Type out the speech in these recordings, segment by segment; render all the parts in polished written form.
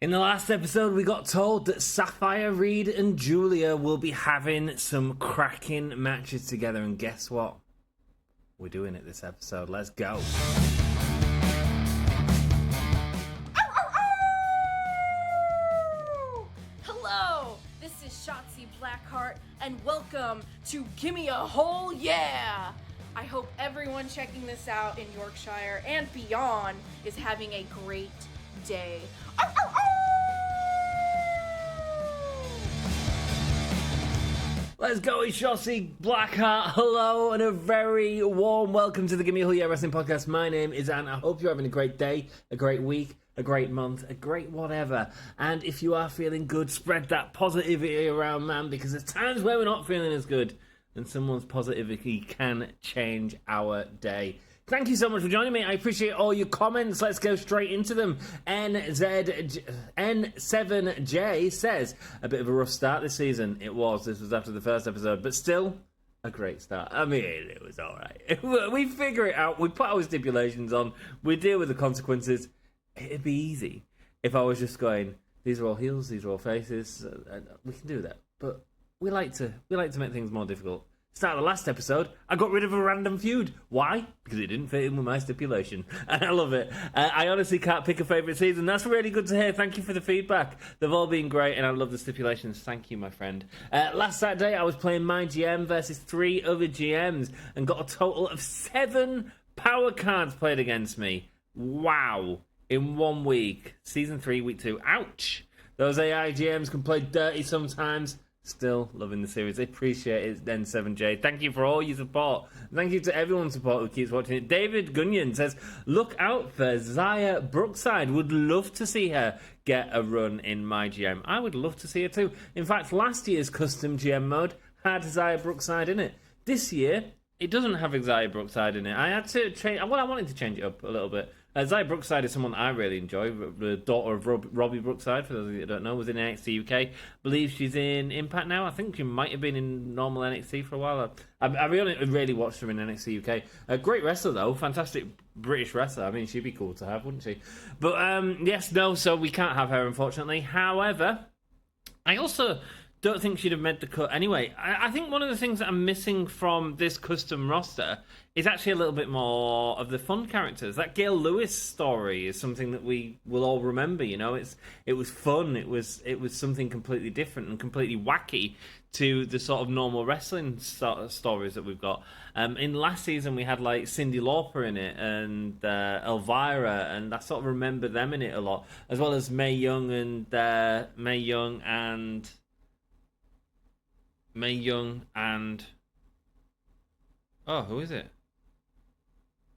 In the last episode, we got told that Sapphire, Reed, and Julia will be having some cracking matches together, and guess what? We're doing it this episode. Let's go. Hello, this is Shotzi Blackheart, and welcome to Gimme a Whole Yeah! I hope everyone checking this out in Yorkshire and beyond is having a great day. Let's go, it's Shotzi Blackheart. Hello, and a very warm welcome to the Gimme a Whole Yeah Wrestling Podcast. My name is Ant. I hope you're having a great day, a great week, a great month, a great whatever. And if you are feeling good, spread that positivity around, man, because there's times where we're not feeling as good, and someone's positivity can change our day. Thank you so much for joining me. I appreciate all your comments. Let's go straight into them. N7J says, a bit of a rough start this season. It was. This was after the first episode, but still a great start. I mean, it was all right. We figure it out. We put our stipulations on. We deal with the consequences. It'd be easy if I was just going, these are all heels, these are all faces. We can do that. But we like to make things more difficult. Start of the last episode, I got rid of a random feud. Why? Because it didn't fit in with my stipulation. And I love it. I honestly can't pick a favourite season. That's really good to hear. Thank you for the feedback. They've all been great, and I love the stipulations. Thank you, my friend. Last Saturday, I was playing my GM versus 3 other GMs and got a total of 7 power cards played against me. Wow. In 1 week. Season 3, week 2. Ouch. Those AI GMs can play dirty sometimes. Still loving the series. I appreciate it, N7J. Thank you for all your support. Thank you to everyone's support who keeps watching it. David Gunyon says, look out for Zaya Brookside. Would love to see her get a run in my GM. I would love to see her too. In fact, last year's custom GM mode had Zaya Brookside in it. This year, it doesn't have Zaya Brookside in it. I had to change. Well, I wanted to change it up a little bit. Zaya Brookside is someone I really enjoy. The daughter of Robbie Brookside, for those of you that don't know, was in NXT UK. I believe she's in Impact now. I think she might have been in normal NXT for a while. I really watched her in NXT UK. A great wrestler, though. Fantastic British wrestler. I mean, she'd be cool to have, wouldn't she? But, so we can't have her, unfortunately. However, I also don't think she'd have made the cut anyway. I think one of the things that I'm missing from this custom roster is actually a little bit more of the fun characters. That Gail Lewis story is something that we will all remember. You know, it was fun. It was something completely different and completely wacky to the sort of normal wrestling stories that we've got. In last season, we had like Cyndi Lauper in it and Elvira, and I sort of remember them in it a lot, as well as Mae Young and who is it?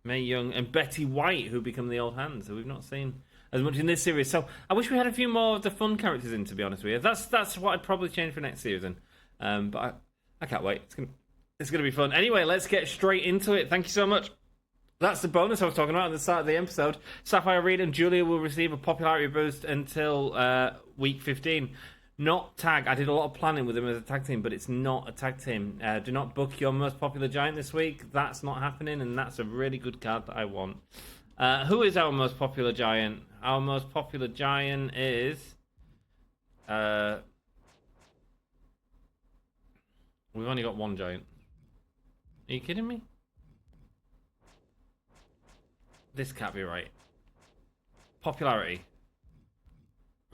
Mae Young and Betty White, who become the old hands, who we've not seen as much in this series. So I wish we had a few more of the fun characters in, to be honest with you. That's what I'd probably change for next season. But I can't wait. It's gonna be fun. Anyway, let's get straight into it. Thank you so much. That's the bonus I was talking about at the start of the episode. Sapphire, Reed, and Julia will receive a popularity boost until week 15. Not tag. I did a lot of planning with them as a tag team, but it's not a tag team. Do not book your most popular giant this week. That's not happening, and that's a really good card that I want. Who is our most popular giant? Our most popular giant is... we've only got one giant. Are you kidding me? This can't be right. Popularity.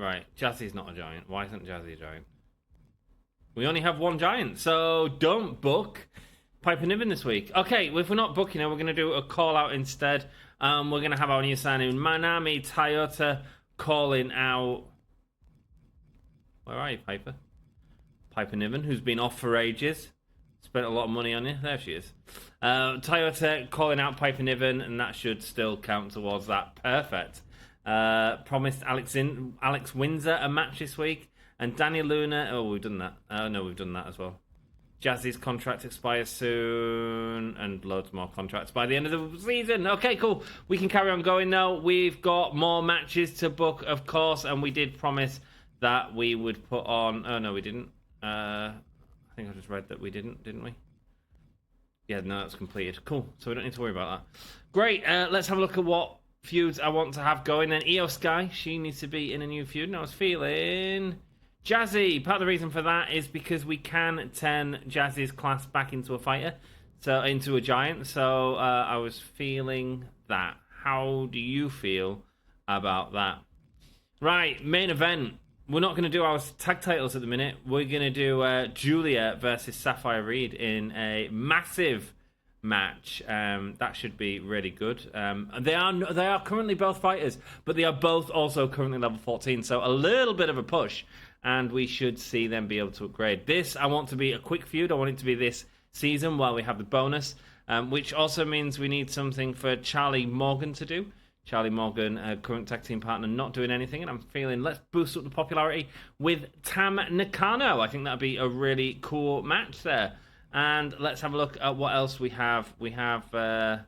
Right, Jazzy's not a giant. Why isn't Jazzy a giant? We only have one giant, so don't book Piper Niven this week. Okay, if we're not booking her, we're going to do a call-out instead. We're going to have our new signing, Manami Toyota, calling out... Where are you, Piper? Piper Niven, who's been off for ages. Spent a lot of money on you. There she is. Toyota calling out Piper Niven, and that should still count towards that. Perfect. Promised Alex Windsor a match this week, and Danny Luna. Oh, we've done that. No, we've done that as well. Jazzy's contract expires soon, and loads more contracts by the end of the season. Okay, cool. We can carry on going now. We've got more matches to book, of course, and we did promise that we would put on. Oh no, we didn't. I think I just read that we didn't we? Yeah, no, that's completed. Cool. So we don't need to worry about that. Great. Let's have a look at what feuds I want to have going. Then Io Sky, she needs to be in a new feud. And I was feeling Jazzy. Part of the reason for that is because we can turn Jazzy's class back into a fighter, so into a giant. So I was feeling that. How do you feel about that? Right, main event. We're not going to do our tag titles at the minute. We're going to do Julia versus Sapphire Reed in a massive match. That should be really good. They are currently both fighters, but they are both also currently level 14, so a little bit of a push, and we should see them be able to upgrade. This, I want to be a quick feud. I want it to be this season while we have the bonus, which also means we need something for Charlie Morgan to do. Charlie Morgan, current tag team partner, not doing anything, and I'm feeling let's boost up the popularity with Tam Nakano. I think that'd be a really cool match there. And let's have a look at what else we have. We've got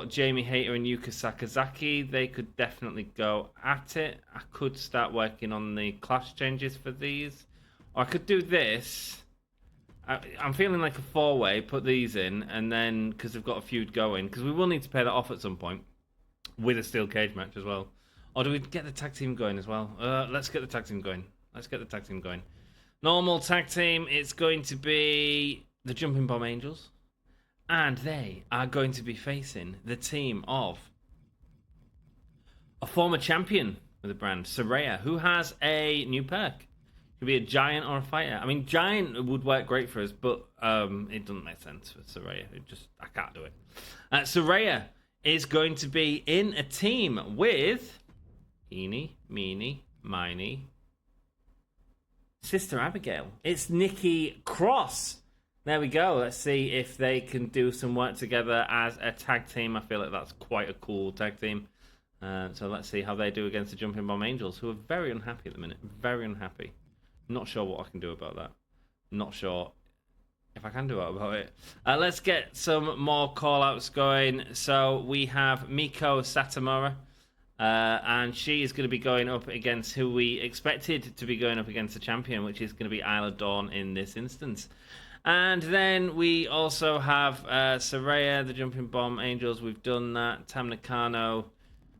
Jamie Hayter and Yuka Sakazaki. They could definitely go at it. I could start working on the class changes for these. Or I could do this. I'm feeling like a four-way, put these in, and then, because we've got a feud going, because we will need to pay that off at some point, with a steel cage match as well. Or do we get the tag team going as well? Let's get the tag team going. Normal tag team, it's going to be the Jumping Bomb Angels. And they are going to be facing the team of a former champion of the brand, Saraya, who has a new perk. Could be a giant or a fighter. I mean, giant would work great for us, but it doesn't make sense for Saraya. I can't do it. Saraya is going to be in a team with Eeny, Meeny, Miny, Sister Abigail. It's Nikki Cross. There we go. Let's see if they can do some work together as a tag team. I feel like that's quite a cool tag team. So let's see how they do against the Jumping Bomb Angels, who are very unhappy at the minute. Very unhappy. Not sure what I can do about that. Not sure if I can do about it. Let's get some more call-outs going. So we have Miko Satomura. And she is going to be going up against who we expected to be going up against the champion, which is going to be Isla Dawn in this instance. And then we also have Saraya, the Jumping Bomb Angels. We've done that. Tam Nakano.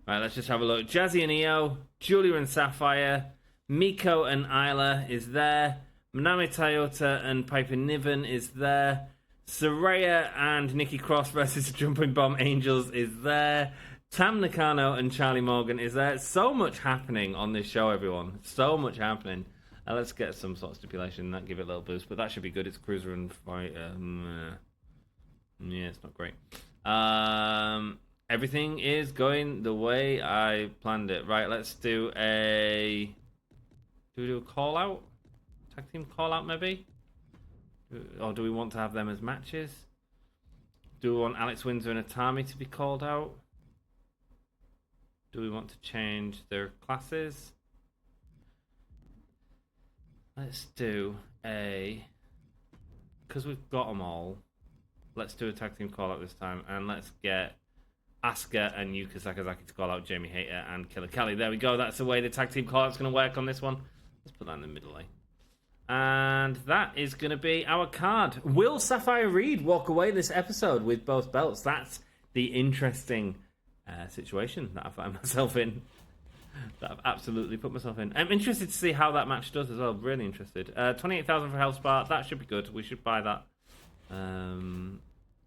Right, let's just have a look. Jazzy and Io, Julia and Sapphire, Miko and Isla is there. Manami Toyota and Piper Niven is there. Saraya and Nikki Cross versus the Jumping Bomb Angels is there. Tam Nakano and Charlie Morgan is there. So much happening on this show, everyone. So much happening. Let's get some sort of stipulation that give it a little boost, but that should be good. It's cruiser and fight. Yeah, it's not great. Everything is going the way I planned it. Right, let's do a... Do we do a call out? Tag team call out, maybe? Or do we want to have them as matches? Do we want Alex Windsor and Atami to be called out? Do we want to change their classes? Let's do a... Because we've got them all, let's do a tag team call out this time. And let's get Asuka and Yuka Sakazaki to call out Jamie Hayter and Killer Kelly. There we go. That's the way the tag team call out's going to work on this one. Let's put that in the middle, And that is going to be our card. Will Sapphire Reed walk away this episode with both belts? That's the interesting situation that I find myself in. That I've absolutely put myself in. I'm interested to see how that match does as well. Really interested. 28,000 for Health Spa. That should be good. We should buy that. Even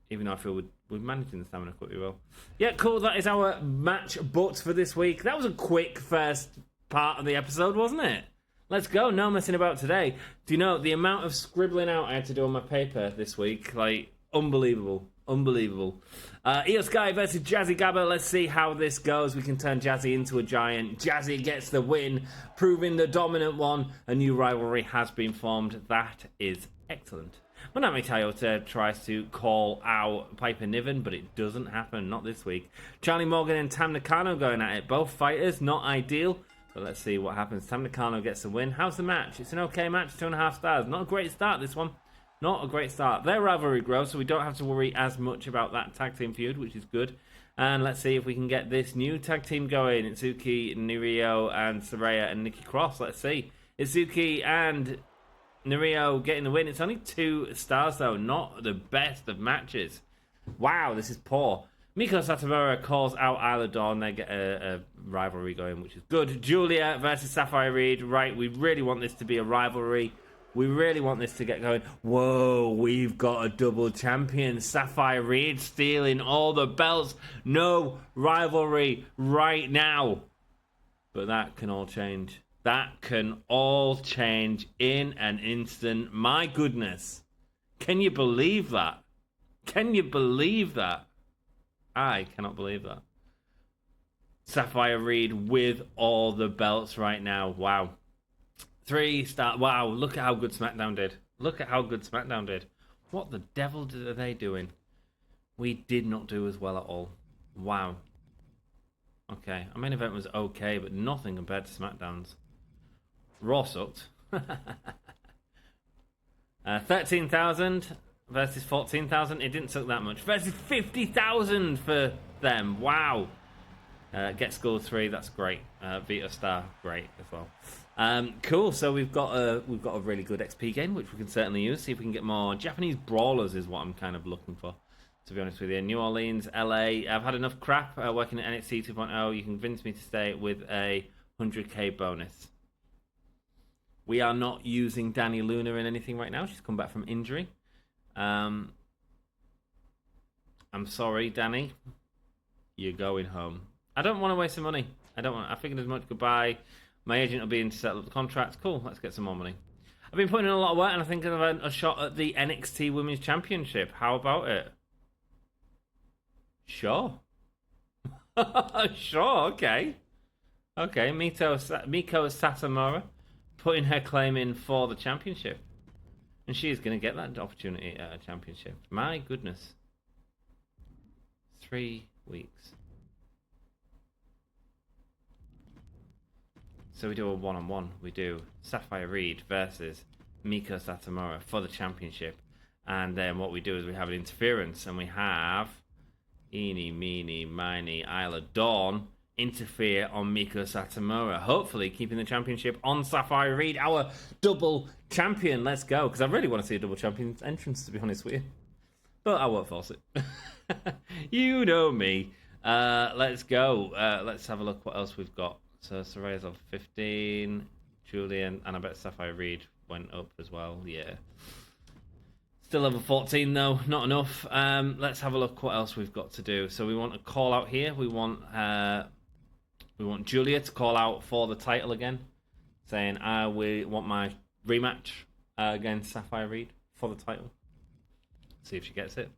though I feel we're managing the stamina quite well. Yeah, cool. That is our match booked for this week. That was a quick first part of the episode, wasn't it? Let's go. No messing about today. Do you know the amount of scribbling out I had to do on my paper this week? Like, unbelievable. Io Sky versus Jazzy Gabba. Let's see how this goes. We can turn Jazzy into a giant. Jazzy gets the win, proving the dominant one. A new rivalry has been formed. That is excellent. Manami Toyota tries to call out Piper Niven, but it doesn't happen. Not this week. Charlie Morgan and Tam Nakano going at it. Both fighters, not ideal. But let's see what happens. Tam Nakano gets the win. How's the match? It's an okay match. 2.5 stars. Not a great start, this one. Not a great start. Their rivalry grows, so we don't have to worry as much about that tag team feud, which is good. And let's see if we can get this new tag team going. Itsuki, Nirio, and Saraya, and Nikki Cross. Let's see. Itsuki and Nirio getting the win. It's only 2 stars, though. Not the best of matches. Wow, this is poor. Miko Satomura calls out Isla Dawn. They get a rivalry going, which is good. Julia versus Sapphire Reed. Right, we really want this to be a rivalry. We really want this to get going. Whoa, we've got a double champion. Sapphire Reed stealing all the belts. No rivalry right now. But that can all change. That can all change in an instant. My goodness. Can you believe that? Can you believe that? I cannot believe that. Sapphire Reed with all the belts right now. Wow. 3-star. Wow, look at how good SmackDown did. Look at how good SmackDown did. What the devil are they doing? We did not do as well at all. Wow. Okay, our main event was okay, but nothing compared to SmackDown's. Raw sucked. 13,000 versus 14,000. It didn't suck that much. Versus 50,000 for them. Wow. Get scored 3. That's great. Vita Star, great as well. Cool. So we've got a really good XP gain, which we can certainly use. See if we can get more Japanese brawlers. Is what I'm kind of looking for, to be honest with you. New Orleans, LA. I've had enough crap working at NXT 2.0. You can convince me to stay with a 100k bonus. We are not using Danny Luna in anything right now. She's come back from injury. I'm sorry, Danny. You're going home. I don't want to waste some money. I figured as much. Goodbye. My agent will be in to settle up the contract. Cool. Let's get some more money. I've been putting in a lot of work, and I think I've had a shot at the NXT Women's Championship. How about it? Sure. Sure. Okay. Okay. Miko Satomura putting her claim in for the championship. And she's going to get that opportunity at a championship. My goodness. 3 weeks. So we do a one-on-one. We do Sapphire Reed versus Miko Satomura for the championship. And then what we do is we have an interference. And we have Eeny, Meeny, Miny, Isla Dawn interfere on Miko Satomura, hopefully keeping the championship on Sapphire Reed, our double champion. Let's go, because I really want to see a double champion entrance, to be honest with you, but I won't force it. You know me. Let's go. Let's have a look what else we've got. So Soraya's on 15, Julian, and I bet Sapphire Reed went up as well. Yeah, still level 14 though, not enough. Let's have a look what else we've got to do. So we want a call out here. We want Julia to call out for the title again, saying we want my rematch against Sapphire Reed for the title. See if she gets it.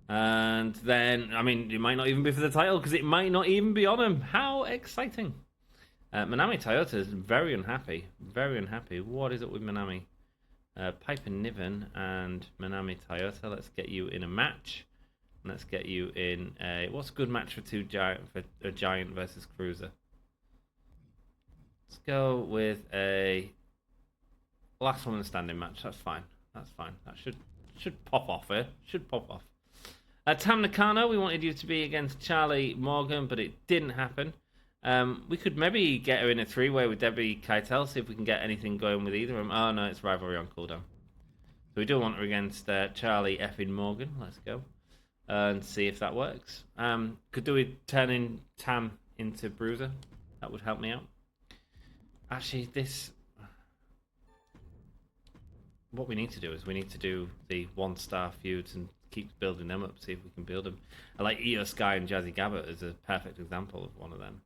And then, I mean, it might not even be for the title because it might not even be on him. How exciting. Manami Toyota is very unhappy. Very unhappy. What is it with Manami? Piper Niven and Manami Toyota. Let's get you in a match. Let's get you in a... What's a good match for a giant versus cruiser? Let's go with a last woman standing match. That's fine. That's fine. That should pop off here. Should pop off. Tam Nakano, we wanted you to be against Charlie Morgan, but it didn't happen. We could maybe get her in a 3-way with Debbie Keitel, see if we can get anything going with either of them. Oh no, it's rivalry on cooldown. So we do want her against Charlie effing Morgan. Let's go. And see if that works. Could we turn in Tam into Bruiser? That would help me out. Actually, what we need to do is we need to do the 1-star feuds and keep building them up, see if we can build them. I like Io Sky and Jazzy Gabert as a perfect example of one of them.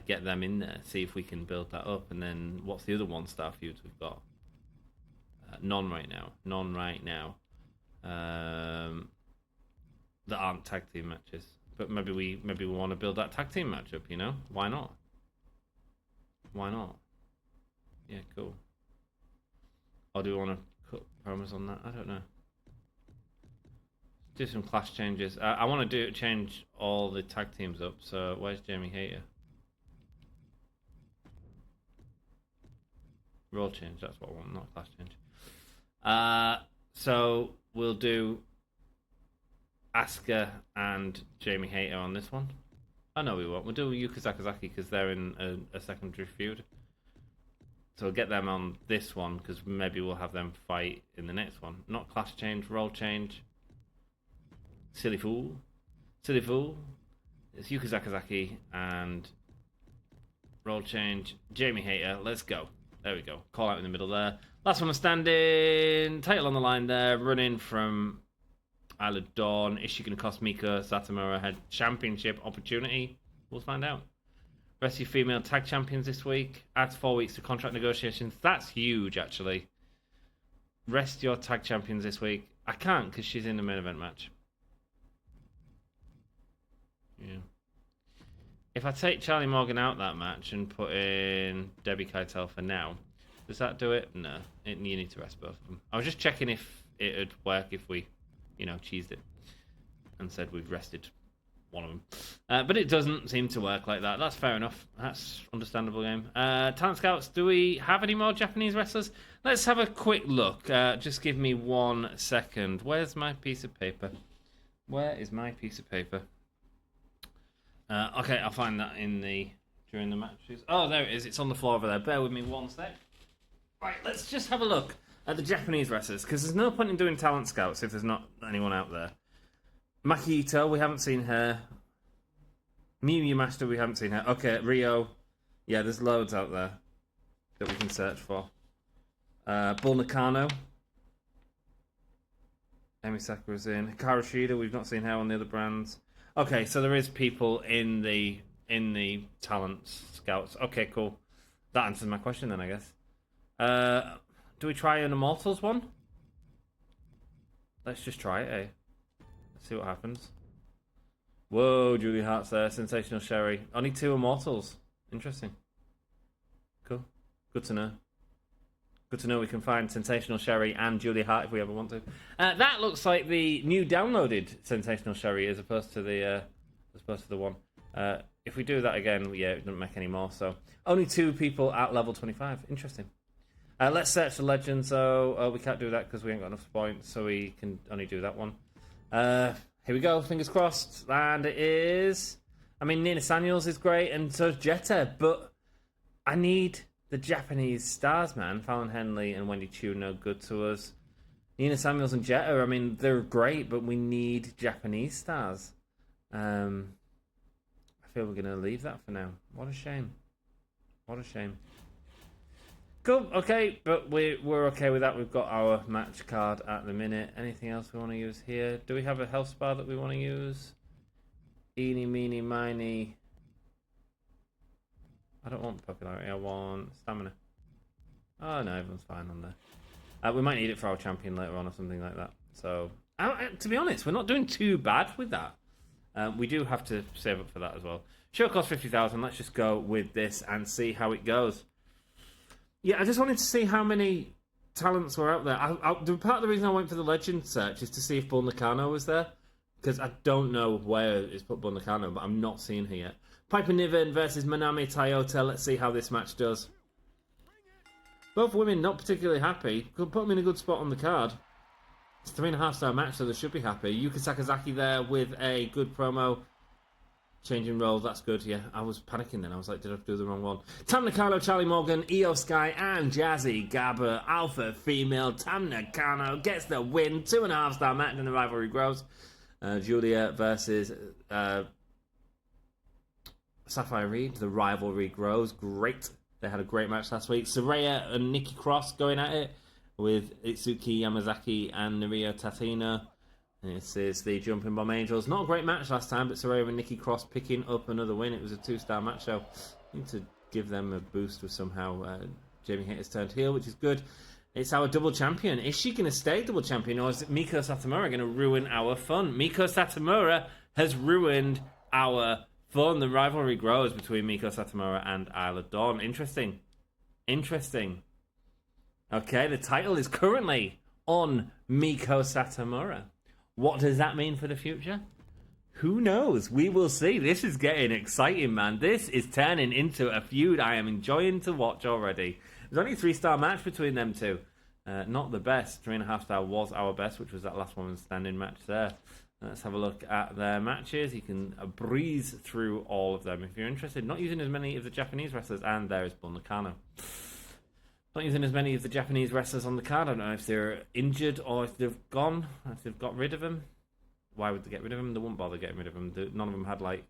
Get them in there, see if we can build that up. And then what's the other 1-star feuds we've got? None right now. That aren't tag team matches, but maybe we want to build that tag team matchup. You know, why not? Yeah, cool. Or do we want to cut promos on that? I don't know. Do some class changes. I want to change all the tag teams up. So where's Jamie Hayter? Role change. That's what I want, not class change. So we'll do Asuka and Jamie Hayter on this one. Oh no, we won't. We'll do Yuka Sakazaki because they're in a secondary feud. So we'll get them on this one because maybe we'll have them fight in the next one. Not class change, role change. Silly fool. Silly Fool. It's Yuka Sakazaki and roll change. Jamie Hayter. Let's go. There we go. Call out in the middle there. Last one standing. Title on the line there. Running from Isle of Dawn. Is she going to cost Miko Satomura her championship opportunity? We'll find out. Rest of your female tag champions this week. Adds 4 weeks to contract negotiations. That's huge, actually. Rest your tag champions this week. I can't because she's in the main event match. Yeah. If I take Charlie Morgan out that match and put in Debbie Keitel for now, does that do it? No. You need to rest both of them. I was just checking if it would work if we, cheesed it and said we've rested one of them. But it doesn't seem to work like that. That's fair enough. That's understandable game. Talent Scouts, do we have any more Japanese wrestlers? Let's have a quick look. Just give me 1 second. Where's my piece of paper? Where is my piece of paper? Okay, I'll find that during the matches. Oh, there it is. It's on the floor over there. Bear with me 1 sec. Right, let's just have a look at the Japanese wrestlers, because there's no point in doing Talent Scouts if there's not anyone out there. Maki Ito, we haven't seen her. Miu Miu Master, we haven't seen her. Okay, Rio. Yeah, there's loads out there that we can search for. Bull Nakano. Emi Sakura's in. Hikaru Shida, we've not seen her on the other brands. Okay, so there is people in the Talent Scouts. Okay, cool. That answers my question then, I guess. Do we try an Immortals one? Let's just try it, eh? Let's see what happens. Whoa, Julie Hart's there. Sensational Sherry. Only 2 Immortals. Interesting. Cool. Good to know. Good to know we can find Sensational Sherry and Julie Hart if we ever want to. That looks like the new downloaded Sensational Sherry as opposed to the one. If we do that again, yeah, it doesn't make any more. So only 2 people at level 25. Interesting. Let's search the legend. So we can't do that because we ain't got enough points. So we can only do that one. Here we go. Fingers crossed. And it is. I mean, Nina Samuels is great, and so is Jetta. But I need the Japanese stars, man. Fallon Henley and Wendy Chu no good to us. Nina Samuels and Jetta, I mean, they're great, but we need Japanese stars. I feel we're going to leave that for now. What a shame. What a shame. Cool, okay, but we're okay with that. We've got our match card at the minute. Anything else we want to use here? Do we have a health spa that we want to use? Eeny, meeny, miny. I don't want popularity, I want stamina. Oh no, everyone's fine on there. We might need it for our champion later on or something like that. So, to be honest, we're not doing too bad with that. We do have to save up for that as well. Show cost 50,000. Let's just go with this and see how it goes. Yeah, I just wanted to see how many talents were out there. Part of the reason I went for the legend search is to see if Bull Nakano was there, because I don't know where it's put Bull Nakano, but I'm not seeing her yet. Piper Niven versus Manami Toyota. Let's see how this match does. Both women not particularly happy. Could put them in a good spot on the card. It's a 3.5-star match, so they should be happy. Yuka Sakazaki there with a good promo. Changing roles, that's good, yeah. I was panicking then. I was like, did I do the wrong one? Tam Nakano, Charlie Morgan, Io Sky, and Jazzy Gabba. Alpha female. Tam Nakano gets the win. 2.5-star match, and the rivalry grows. Julia versus Sapphire Reed. The rivalry grows. Great. They had a great match last week. Saraya and Nikki Cross going at it with Itsuki Yamazaki and Nario Tatino. This is the Jumping Bomb Angels. Not a great match last time, but Saraya and Nikki Cross picking up another win. It was a 2-star match, so I need to give them a boost with somehow. Jamie Hayter's turned heel, which is good. It's our double champion. Is she going to stay double champion, or is Miko Satomura going to ruin our fun? Miko Satomura has ruined our fun. The rivalry grows between Miko Satomura and Isle of Dawn. Interesting. Interesting. Okay, the title is currently on Miko Satomura. What does that mean for the future? Who knows? We will see. This is getting exciting, man. This is turning into a feud I am enjoying to watch already. There's only a 3-star match between them two. Not the best. 3.5-star was our best, which was that last woman's standing match there. Let's have a look at their matches. You can breeze through all of them if you're interested. Not using as many of the Japanese wrestlers, and there is Bull Nakano. Not using as many of the Japanese wrestlers on the card. I don't know if they're injured or if they've gone, if they've got rid of them. why would they get rid of him? They wouldn't bother getting rid of him. None of them had like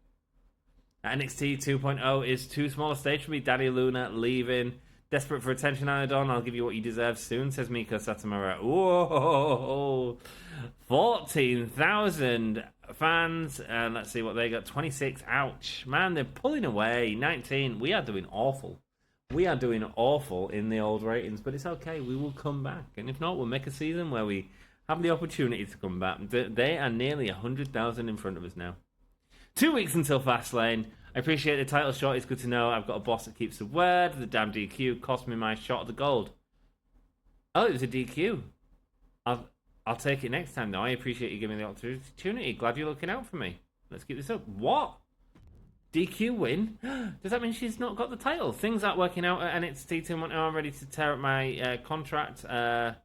NXT 2.0 is too small a stage for me. Daddy Luna leaving. Desperate for attention, Anadon. I'll give you what you deserve soon, says Miko Satomura. Whoa! 14,000 fans. And let's see what they got. 26. Ouch. Man, they're pulling away. 19. We are doing awful. We are doing awful in the old ratings, but it's okay. We will come back. And if not, we'll make a season where we have the opportunity to come back. They are nearly 100,000 in front of us now. 2 weeks until Fastlane. I appreciate the title shot. It's good to know I've got a boss that keeps the word. The damn DQ cost me my shot at the gold. Oh, it was a DQ. I'll take it next time, though. I appreciate you giving me the opportunity. Glad you're looking out for me. Let's keep this up. What? DQ win? Does that mean she's not got the title? Things aren't working out at NXT 2.0. I'm ready to tear up my contract. Yeah,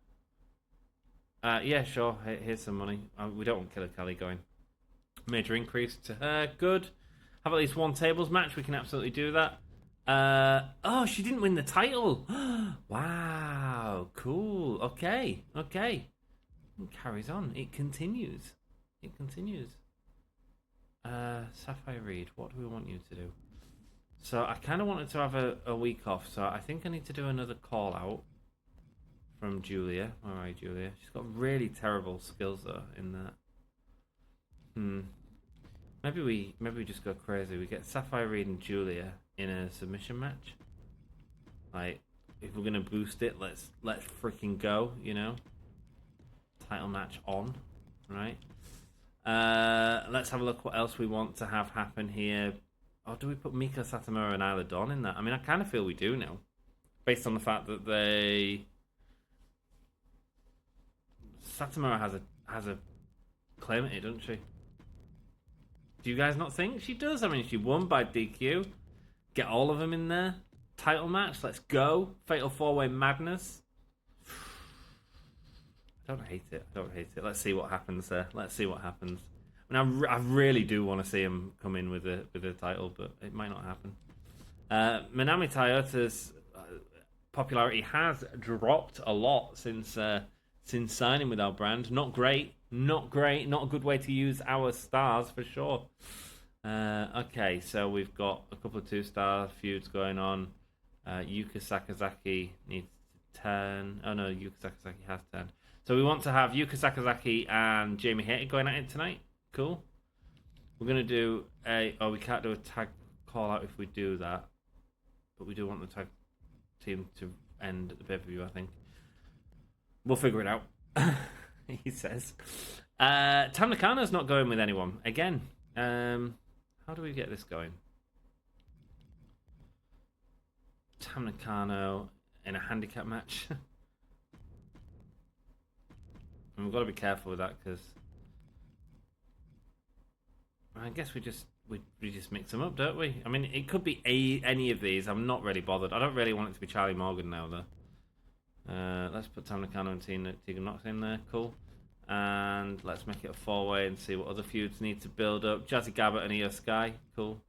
sure. Here's some money. We don't want Killer Kelly going. Major increase to her. Good. Have at least one tables match. We can absolutely do that. Oh, she didn't win the title. Wow. Cool. Okay. It carries on. It continues. Sapphire Reed, what do we want you to do? So I kind of wanted to have a week off. So I think I need to do another call out from Julia. All right, Julia. She's got really terrible skills though in that. Maybe we just go crazy. We get Sapphire Reed and Julia in a submission match. Like, if we're gonna boost it, let's freaking go. You know, title match on, right? Let's have a look what else we want to have happen here. Or do we put Miko Satomura and Isla Dawn in that? I mean, I kind of feel we do now, based on the fact that Satomura has a claim at it, doesn't she? Do you guys not think she does? I mean, she won by DQ. Get all of them in there. Title match. Let's go. Fatal 4-way madness. I don't hate it. Let's see what happens there. I mean, I really do want to see him come in with a title, but it might not happen. Manami Toyota's popularity has dropped a lot since signing with our brand. Not great. Not a good way to use our stars for sure. Okay, so we've got a couple of 2-star feuds going on. Yuka Sakazaki needs to turn. Oh no, Yuka Sakazaki has turned. So we want to have Yuka Sakazaki and Jamie Hayter going at it tonight. Cool. We're going to do we can't do a tag call out if we do that. But we do want the tag team to end at the pay-per-view, I think. We'll figure it out. He says. Tam Nakano's not going with anyone. Again. How do we get this going? Tam Nakano in a handicap match. And we've got to be careful with that because I guess we just mix them up, don't we? I mean, it could be any of these. I'm not really bothered. I don't really want it to be Charlie Morgan now, though. Let's put Tam Nakano and Tegan Knox in there. Cool. And let's make it a 4-way and see what other feuds need to build up. Jazzy Gabba and Io Sky. Cool.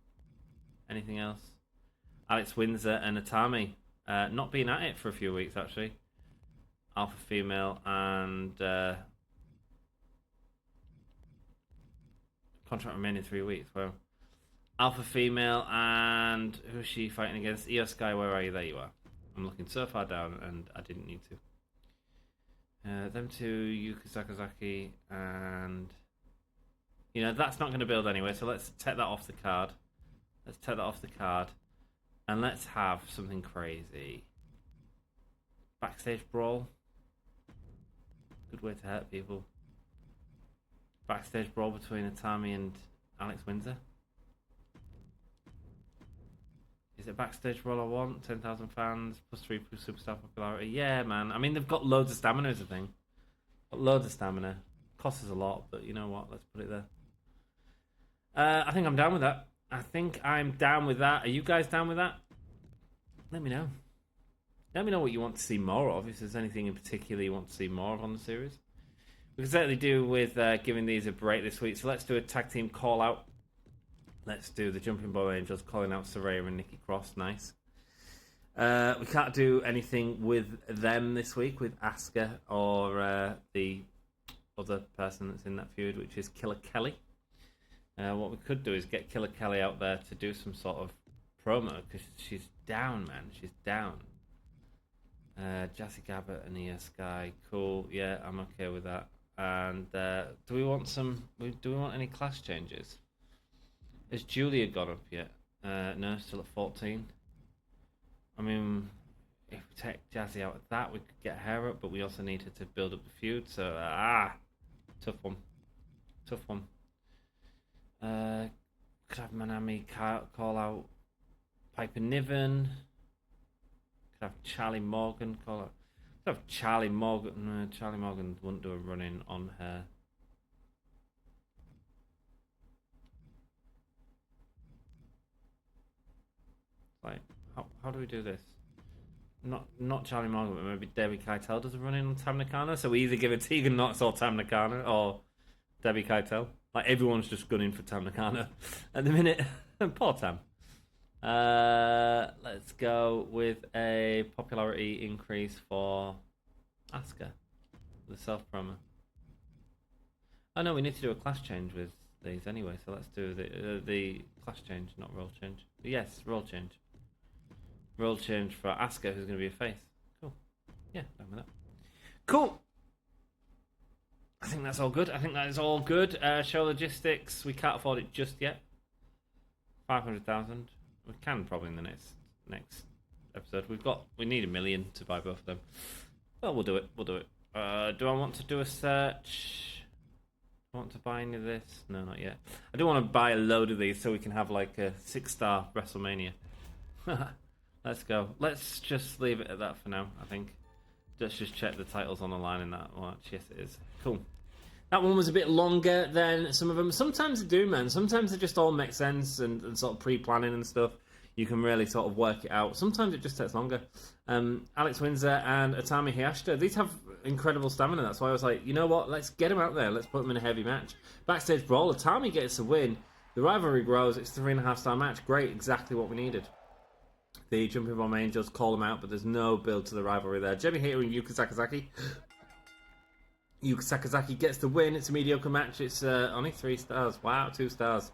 Anything else? Alex Windsor and Atami. Not been at it for a few weeks, actually. Alpha Female and contract remaining 3 weeks. Well, Alpha Female and who's she fighting against? Io Sky, where are you? There you are. I'm looking so far down and I didn't need to. Them two, Yuka Sakazaki, and that's not going to build anyway. So let's take that off the card. And let's have something crazy. Backstage brawl. Good way to hurt people. Backstage brawl between Atami and Alex Windsor. Is it backstage brawl I want? 10,000 fans, +3 superstar popularity. Yeah, man. I mean, they've got loads of stamina is the thing. Loads of stamina. Costs us a lot, but you know what? Let's put it there. I think I'm down with that. Are you guys down with that? Let me know. Let me know what you want to see more of. If there's anything in particular you want to see more of on the series. We can certainly do with giving these a break this week. So let's do a tag team call out. Let's do the Jumping Ball Angels calling out Saraya and Nikki Cross. Nice. We can't do anything with them this week with Asuka or the other person that's in that feud, which is Killer Kelly. What we could do is get Killer Kelly out there to do some sort of promo, because she's down, man. She's down. Jazzy Gabbert and Io Sky, cool. Yeah, I'm okay with that. And do we want any class changes? Has Julia gone up yet? No, still at 14. I mean, if we take Jazzy out of that, we could get her up, but we also need her to build up the feud. So tough one. Could have Manami call out Piper Niven. Could have Charlie Morgan call out. Could have Charlie Morgan. No, Charlie Morgan wouldn't do a run-in on her. Like, how do we do this? Not Charlie Morgan, but maybe Debbie Keitel does a run-in on Tam Nakano. So we either give it Tegan Knox or Tam Nakano, or Debbie Keitel. Like, everyone's just gunning for Tam Nakano at the minute. Poor Tam. Let's go with a popularity increase for Asuka, the self-promo. Oh no, we need to do a class change with these anyway, so let's do the class change, not role change. Yes, role change. Role change for Asuka, who's going to be a face. Cool. Yeah, done with that. Cool. I think that's all good. I think that is all good. Show logistics. We can't afford it just yet. 500,000. We can probably in the next episode. We need 1 million to buy both of them. Well, we'll do it. Do I want to do a search? Do I want to buy any of this? No, not yet. I do want to buy a load of these so we can have like a 6-star WrestleMania. Let's go. Let's just leave it at that for now, I think. Let's just check the titles on the line in that watch. Yes, it is. Cool. That one was a bit longer than some of them. Sometimes they do, man. Sometimes they just all make sense and sort of pre-planning and stuff. You can really sort of work it out. Sometimes it just takes longer. Alex Windsor and Atami Hayashita, these have incredible stamina. That's why I was like, you know what? Let's get them out there. Let's put them in a heavy match. Backstage brawl. Atami gets a win. The rivalry grows. It's a 3.5-star match. Great. Exactly what we needed. The Jumping Bomb Angels call them out, but there's no build to the rivalry there. Jimmy Hater and Yuka Sakazaki. Yuka Sakazaki gets the win. It's a mediocre match. It's only 3 stars. Wow, 2 stars.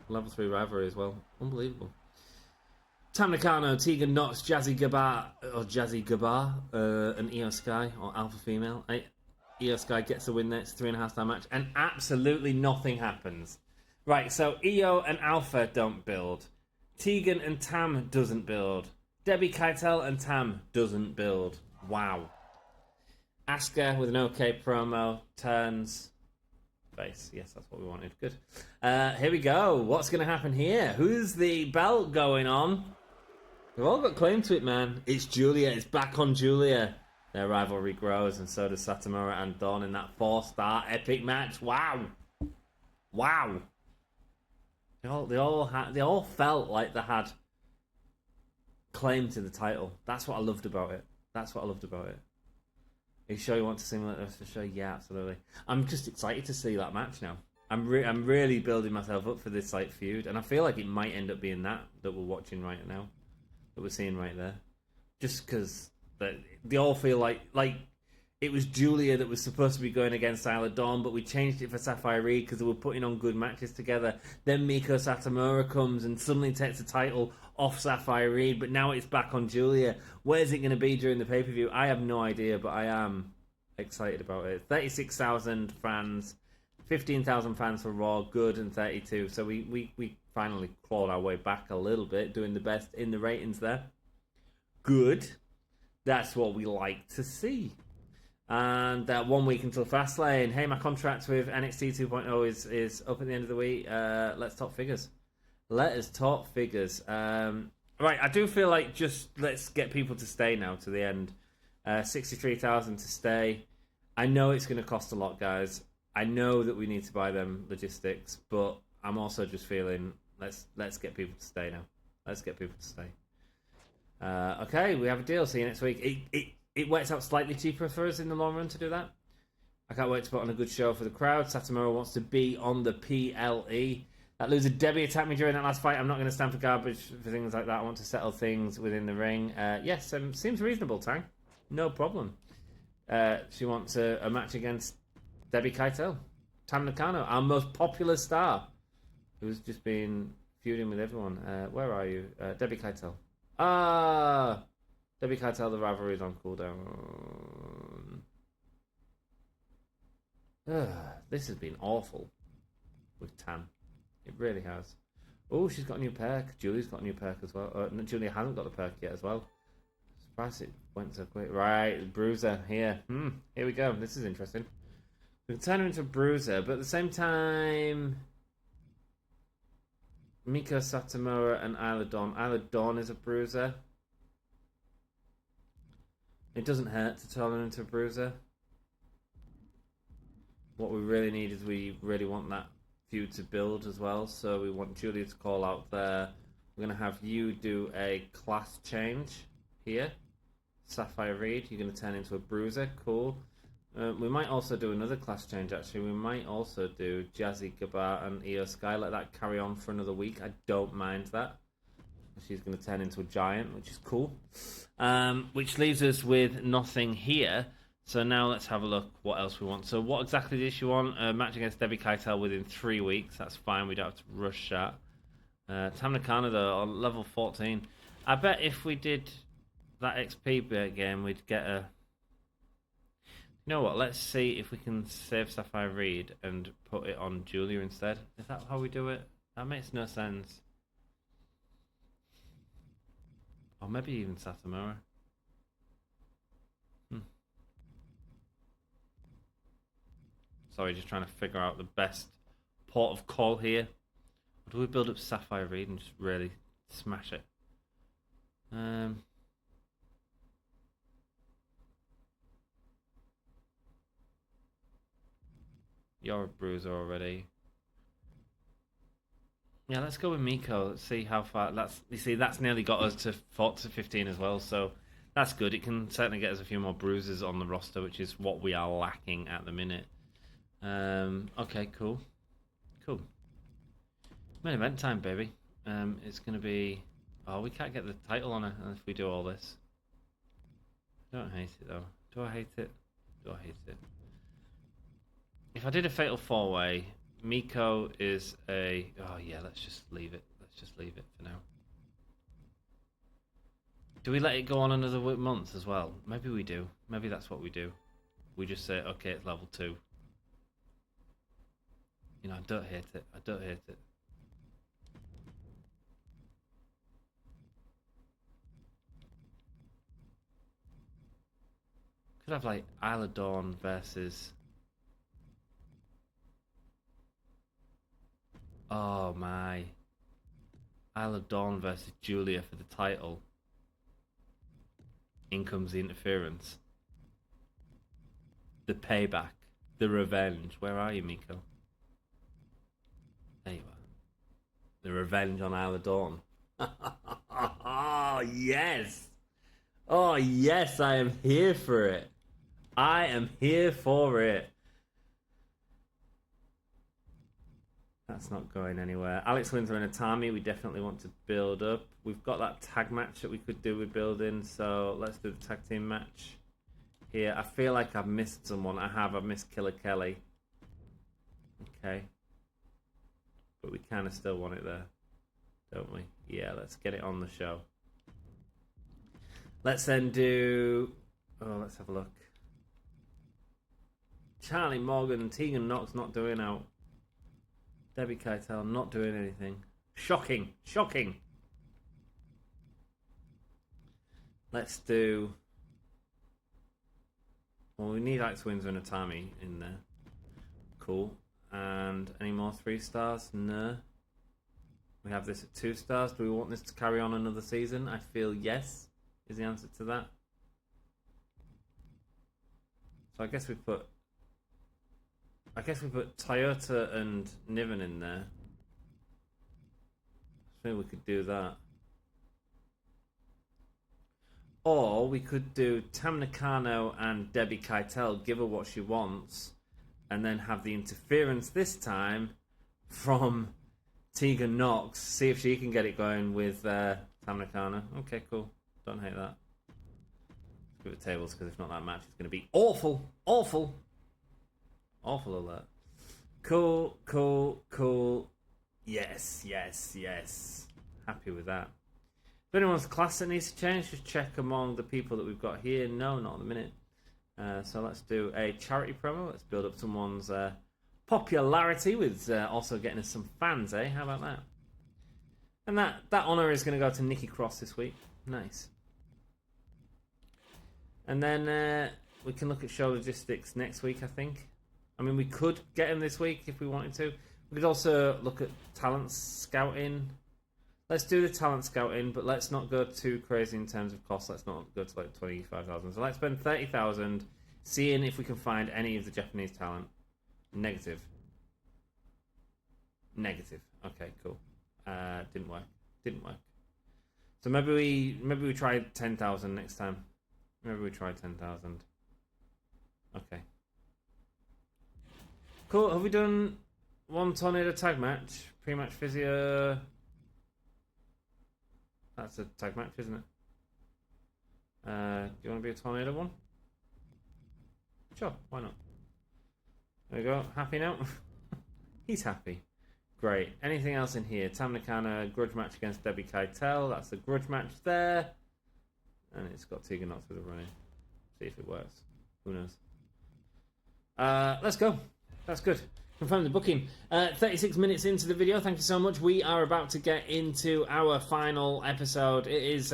Level 3 rivalry as well. Unbelievable. Tam Nakano, Tegan Knox, Jazzy Gabar, and Io Sky, or Alpha Female. Io Sky gets the win there. It's a 3.5-star match. And absolutely nothing happens. Right, so Io and Alpha don't build. Tegan and Tam doesn't build. Debbie Keitel and Tam doesn't build. Wow. Asuka with an okay promo turns face. Yes, that's what we wanted. Good. Here we go. What's going to happen here? Who's the belt going on? We've all got claim to it, man. It's Julia. It's back on Julia. Their rivalry grows, and so does Satomura and Dawn in that 4-star epic match. Wow. They all felt like they had claim to the title. That's what I loved about it. Are you sure you want to simulate the rest of the show? Yeah, absolutely. I'm just excited to see that match now. I'm really building myself up for this like feud, and I feel like it might end up being that we're watching right now, that we're seeing right there. Just because they all feel like it was Julia that was supposed to be going against Isla Dawn, but we changed it for Sapphire Reed because they were putting on good matches together. Then Miko Satomura comes and suddenly takes the title off Sapphire Reed, but now it's back on Julia. Where's it going to be during the pay-per-view? I have no idea, but I am excited about it. 36,000 fans, 15,000 fans for Raw, good, and 32. So we finally clawed our way back a little bit, doing the best in the ratings there. Good. That's what we like to see. And 1 week until Fastlane. Hey, my contract with NXT 2.0 is up at the end of the week. Let's talk figures. Let us talk figures. Right, I do feel like just let's get people to stay now to the end. 63,000 to stay. I know it's going to cost a lot, guys. I know that we need to buy them logistics, but I'm also just feeling let's get people to stay now. Let's get people to stay. Okay, we have a deal. See you next week. It works out slightly cheaper for us in the long run to do that. I can't wait to put on a good show for the crowd. Satomura wants to be on the PLE. That loser Debbie attacked me during that last fight. I'm not going to stand for garbage for things like that. I want to settle things within the ring. Yes, seems reasonable, Tang. No problem. She wants a match against Debbie Keitel. Tam Nakano, our most popular star, who's just been feuding with everyone. Where are you? Debbie Keitel. Debbie Keitel, the rivalry is on cooldown. This has been awful with Tam. It really has. Oh, she's got a new perk. Julie's got a new perk as well. No, Julia hasn't got the perk yet as well. Surprised it went so quick. Right, Bruiser here. Here we go. This is interesting. We can turn her into a Bruiser, but at the same time, Miko Satomura and Isla Dawn. Isla Dawn is a Bruiser. It doesn't hurt to turn her into a Bruiser. What we really need is we really want that feud to build as well. So we want Julia to call out there. We're going to have you do a class change here. Sapphire Reed, you're going to turn into a Bruiser. Cool. We might also do another class change, actually. We might also do Jazzy Gabar and Io Sky. Let that carry on for another week. I don't mind that. She's going to turn into a giant, which is cool. Which leaves us with nothing here. So now let's have a look what else we want. So what exactly does she want? A match against Debbie Keitel within 3 weeks. That's fine. We don't have to rush that. Tam Nakano, though, on level 14. I bet if we did that XP bit game, we'd get a... You know what? Let's see if we can save Sapphire Reed and put it on Julia instead. Is that how we do it? That makes no sense. Or maybe even Satomura. Sorry, just trying to figure out the best port of call here. Or do we build up Sapphire Reed and just really smash it? You're a Bruiser already. Yeah, let's go with Miko. Let's see how far. You see, that's nearly got us to 15 as well. So that's good. It can certainly get us a few more bruises on the roster, which is what we are lacking at the minute. Okay, cool. Main event time, baby. It's going to be... Oh, we can't get the title on her if we do all this. I don't hate it, though. Do I hate it? Do I hate it? If I did a Fatal 4-Way, Miko is a... Oh, yeah, let's just leave it. Let's just leave it for now. Do we let it go on another month as well? Maybe we do. Maybe that's what we do. We just say, okay, it's level 2. You know, I don't hate it. I don't hate it. Could have like Isla Dawn versus... Oh my. Isla Dawn versus Julia for the title. In comes the interference. The payback. The revenge. Where are you, Miko? There you are. The revenge on Isla Dawn. Oh, yes. Oh, yes, I am here for it. I am here for it. That's not going anywhere. Alex Windsor and Atami, we definitely want to build up. We've got that tag match that we could do with building, so let's do the tag team match here. I feel like I've missed someone. I've missed Killer Kelly. Okay. But we kind of still want it there, don't we? Yeah, let's get it on the show. Let's then do... Oh, let's have a look. Charlie Morgan, Tegan Knox not doing out. Debbie Keitel not doing anything. Shocking. Shocking. Let's do... Well, we need Alex Windsor and Atami in there. Cool. And any more 3 stars? No. We have this at 2 stars. Do we want this to carry on another season? I feel yes is the answer to that. So I guess we put Toyota and Niven in there. Maybe we could do that. Or we could do Tam Nakano and Debbie Keitel, give her what she wants, and then have the interference this time from Tegan Knox. See if she can get it going with Tam Nakano. Okay, cool. Don't hate that. Let's give it tables, because if not, that match is going to be awful. Awful. Awful alert. Cool, cool, cool. Yes, yes, yes. Happy with that. If anyone's class that needs to change, just check among the people that we've got here. No, not at the minute. So let's do a charity promo. Let's build up someone's popularity with also getting us some fans, eh? How about that? And that honour is going to go to Nikki Cross this week. Nice. And then we can look at show logistics next week, I think. I mean, we could get him this week if we wanted to. We could also look at talent scouting. Let's do the talent scouting, but let's not go too crazy in terms of cost. Let's not go to like 25,000. So let's spend 30,000 seeing if we can find any of the Japanese talent. Negative. Negative. Okay, cool. Didn't work. Didn't work. So maybe we try 10,000 next time. Maybe we try 10,000. Okay. Cool. Have we done one tornado tag match? Pre-match physio. That's a tag match, isn't it? Do you want to be a tornado one? Sure, why not? There we go. Happy now? He's happy. Great. Anything else in here? Tam Nakano, grudge match against Debbie Keitel. That's the grudge match there. And it's got Tegan Knox with a run in. See if it works. Who knows? Let's go. That's good. Confirm the booking. 36 minutes into the video. Thank you so much. We are about to get into our final episode. It is,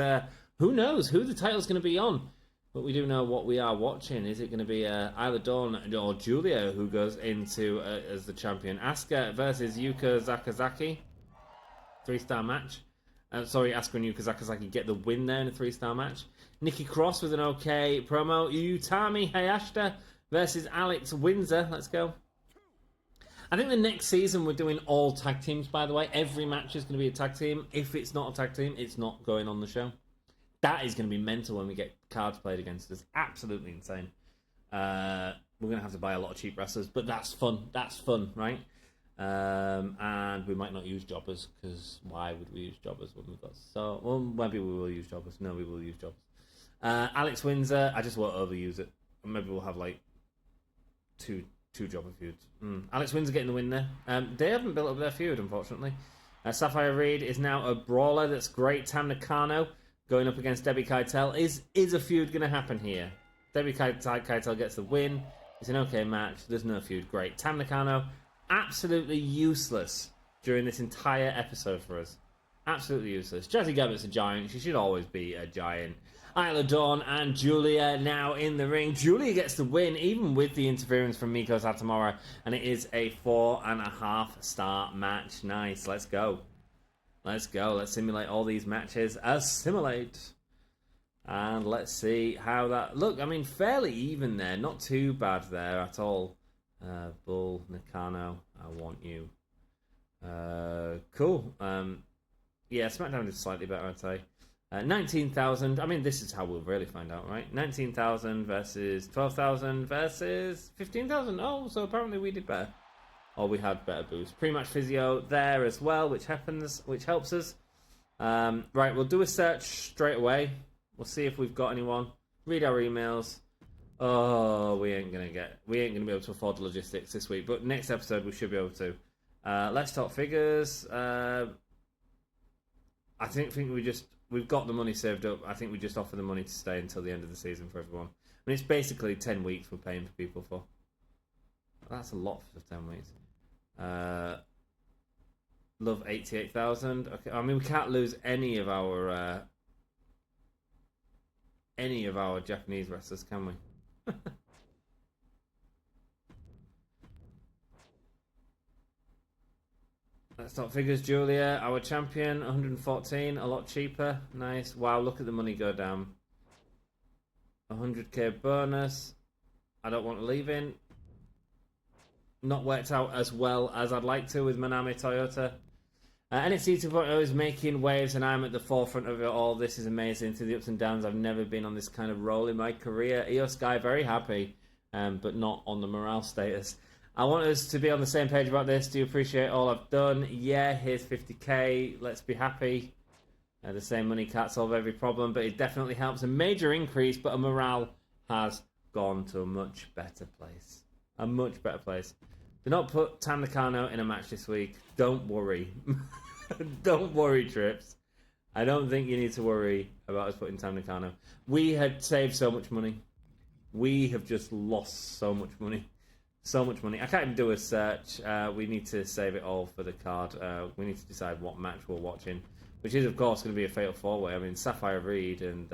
who knows who the title's going to be on. But we do know what we are watching. Is it going to be Isla Dawn or Julia who goes into as the champion? Asuka versus Yuka Sakazaki. 3-star match. Sorry, Asuka and Yuka Sakazaki get the win there in a 3-star match. Nikki Cross with an okay promo. Utami Hayashida versus Alex Windsor. Let's go. I think the next season we're doing all tag teams, by the way. Every match is going to be a tag team. If it's not a tag team, it's not going on the show. That is going to be mental when we get cards played against us. Absolutely insane. We're going to have to buy a lot of cheap wrestlers, but that's fun. That's fun, right? And we might not use jobbers, because why would we use jobbers when we've got so... Well, maybe we will use jobbers. No, we will use jobbers. Alex Windsor, I just won't overuse it. Maybe we'll have like two jobber feuds. Alex Windsor getting the win there. They haven't built up their feud, unfortunately. Sapphire Reed is now a brawler. That's great. Tam Nakano going up against Debbie Keitel. Is a feud going to happen here? Debbie Keitel gets the win. It's an okay match. There's no feud. Great. Tam Nakano, absolutely useless during this entire episode for us. Absolutely useless. Jazzy Gabbett's a giant. She should always be a giant. Isla Dawn and Julia now in the ring. Julia gets the win, even with the interference from Miko Satomura, and it is a 4.5-star match. Nice. Let's go. Let's go. Let's simulate all these matches. Assimilate. And let's see how that... Look, I mean, fairly even there. Not too bad there at all. Bull, Nakano, I want you. Cool. Yeah, SmackDown is slightly better, I'd say. 19,000. I mean, this is how we'll really find out, right? 19,000 versus 12,000 versus 15,000. Oh, so apparently we did better. Or we had better boosts. Pre-match physio there as well, which helps us. Right, we'll do a search straight away. We'll see if we've got anyone. Read our emails. Oh, we ain't gonna be able to afford the logistics this week, but next episode we should be able to. Let's talk figures. I think we've got the money saved up. I think we just offer the money to stay until the end of the season for everyone. I mean, it's basically 10 weeks we're paying for people for. That's a lot for 10 weeks. Love 88,000. Okay, I mean, we can't lose any of our Japanese wrestlers, can we? Let's talk figures. Julia, our champion, 114, a lot cheaper. Nice. Wow, look at the money go down. 100k bonus. I don't want to leave in. Not worked out as well as I'd like to with Manami Toyota. NXT 2.0 is making waves and I'm at the forefront of it all. This is amazing. Through the ups and downs, I've never been on this kind of roll in my career. Io Sky, very happy, but not on the morale status. I want us to be on the same page about this. Do you appreciate all I've done? Yeah, here's 50k. Let's be happy. The same money can't solve every problem, but it definitely helps. A major increase, but a morale has gone to a much better place. A much better place. Do not put Tam Nakano in a match this week. Don't worry. Don't worry, Trips. I don't think you need to worry about us putting Tam Nakano. We had saved so much money. We have just lost so much money. So much money. I can't even do a search. We need to save it all for the card. We need to decide what match we're watching, which is, of course, going to be a fatal four-way. I mean, Sapphire Reed and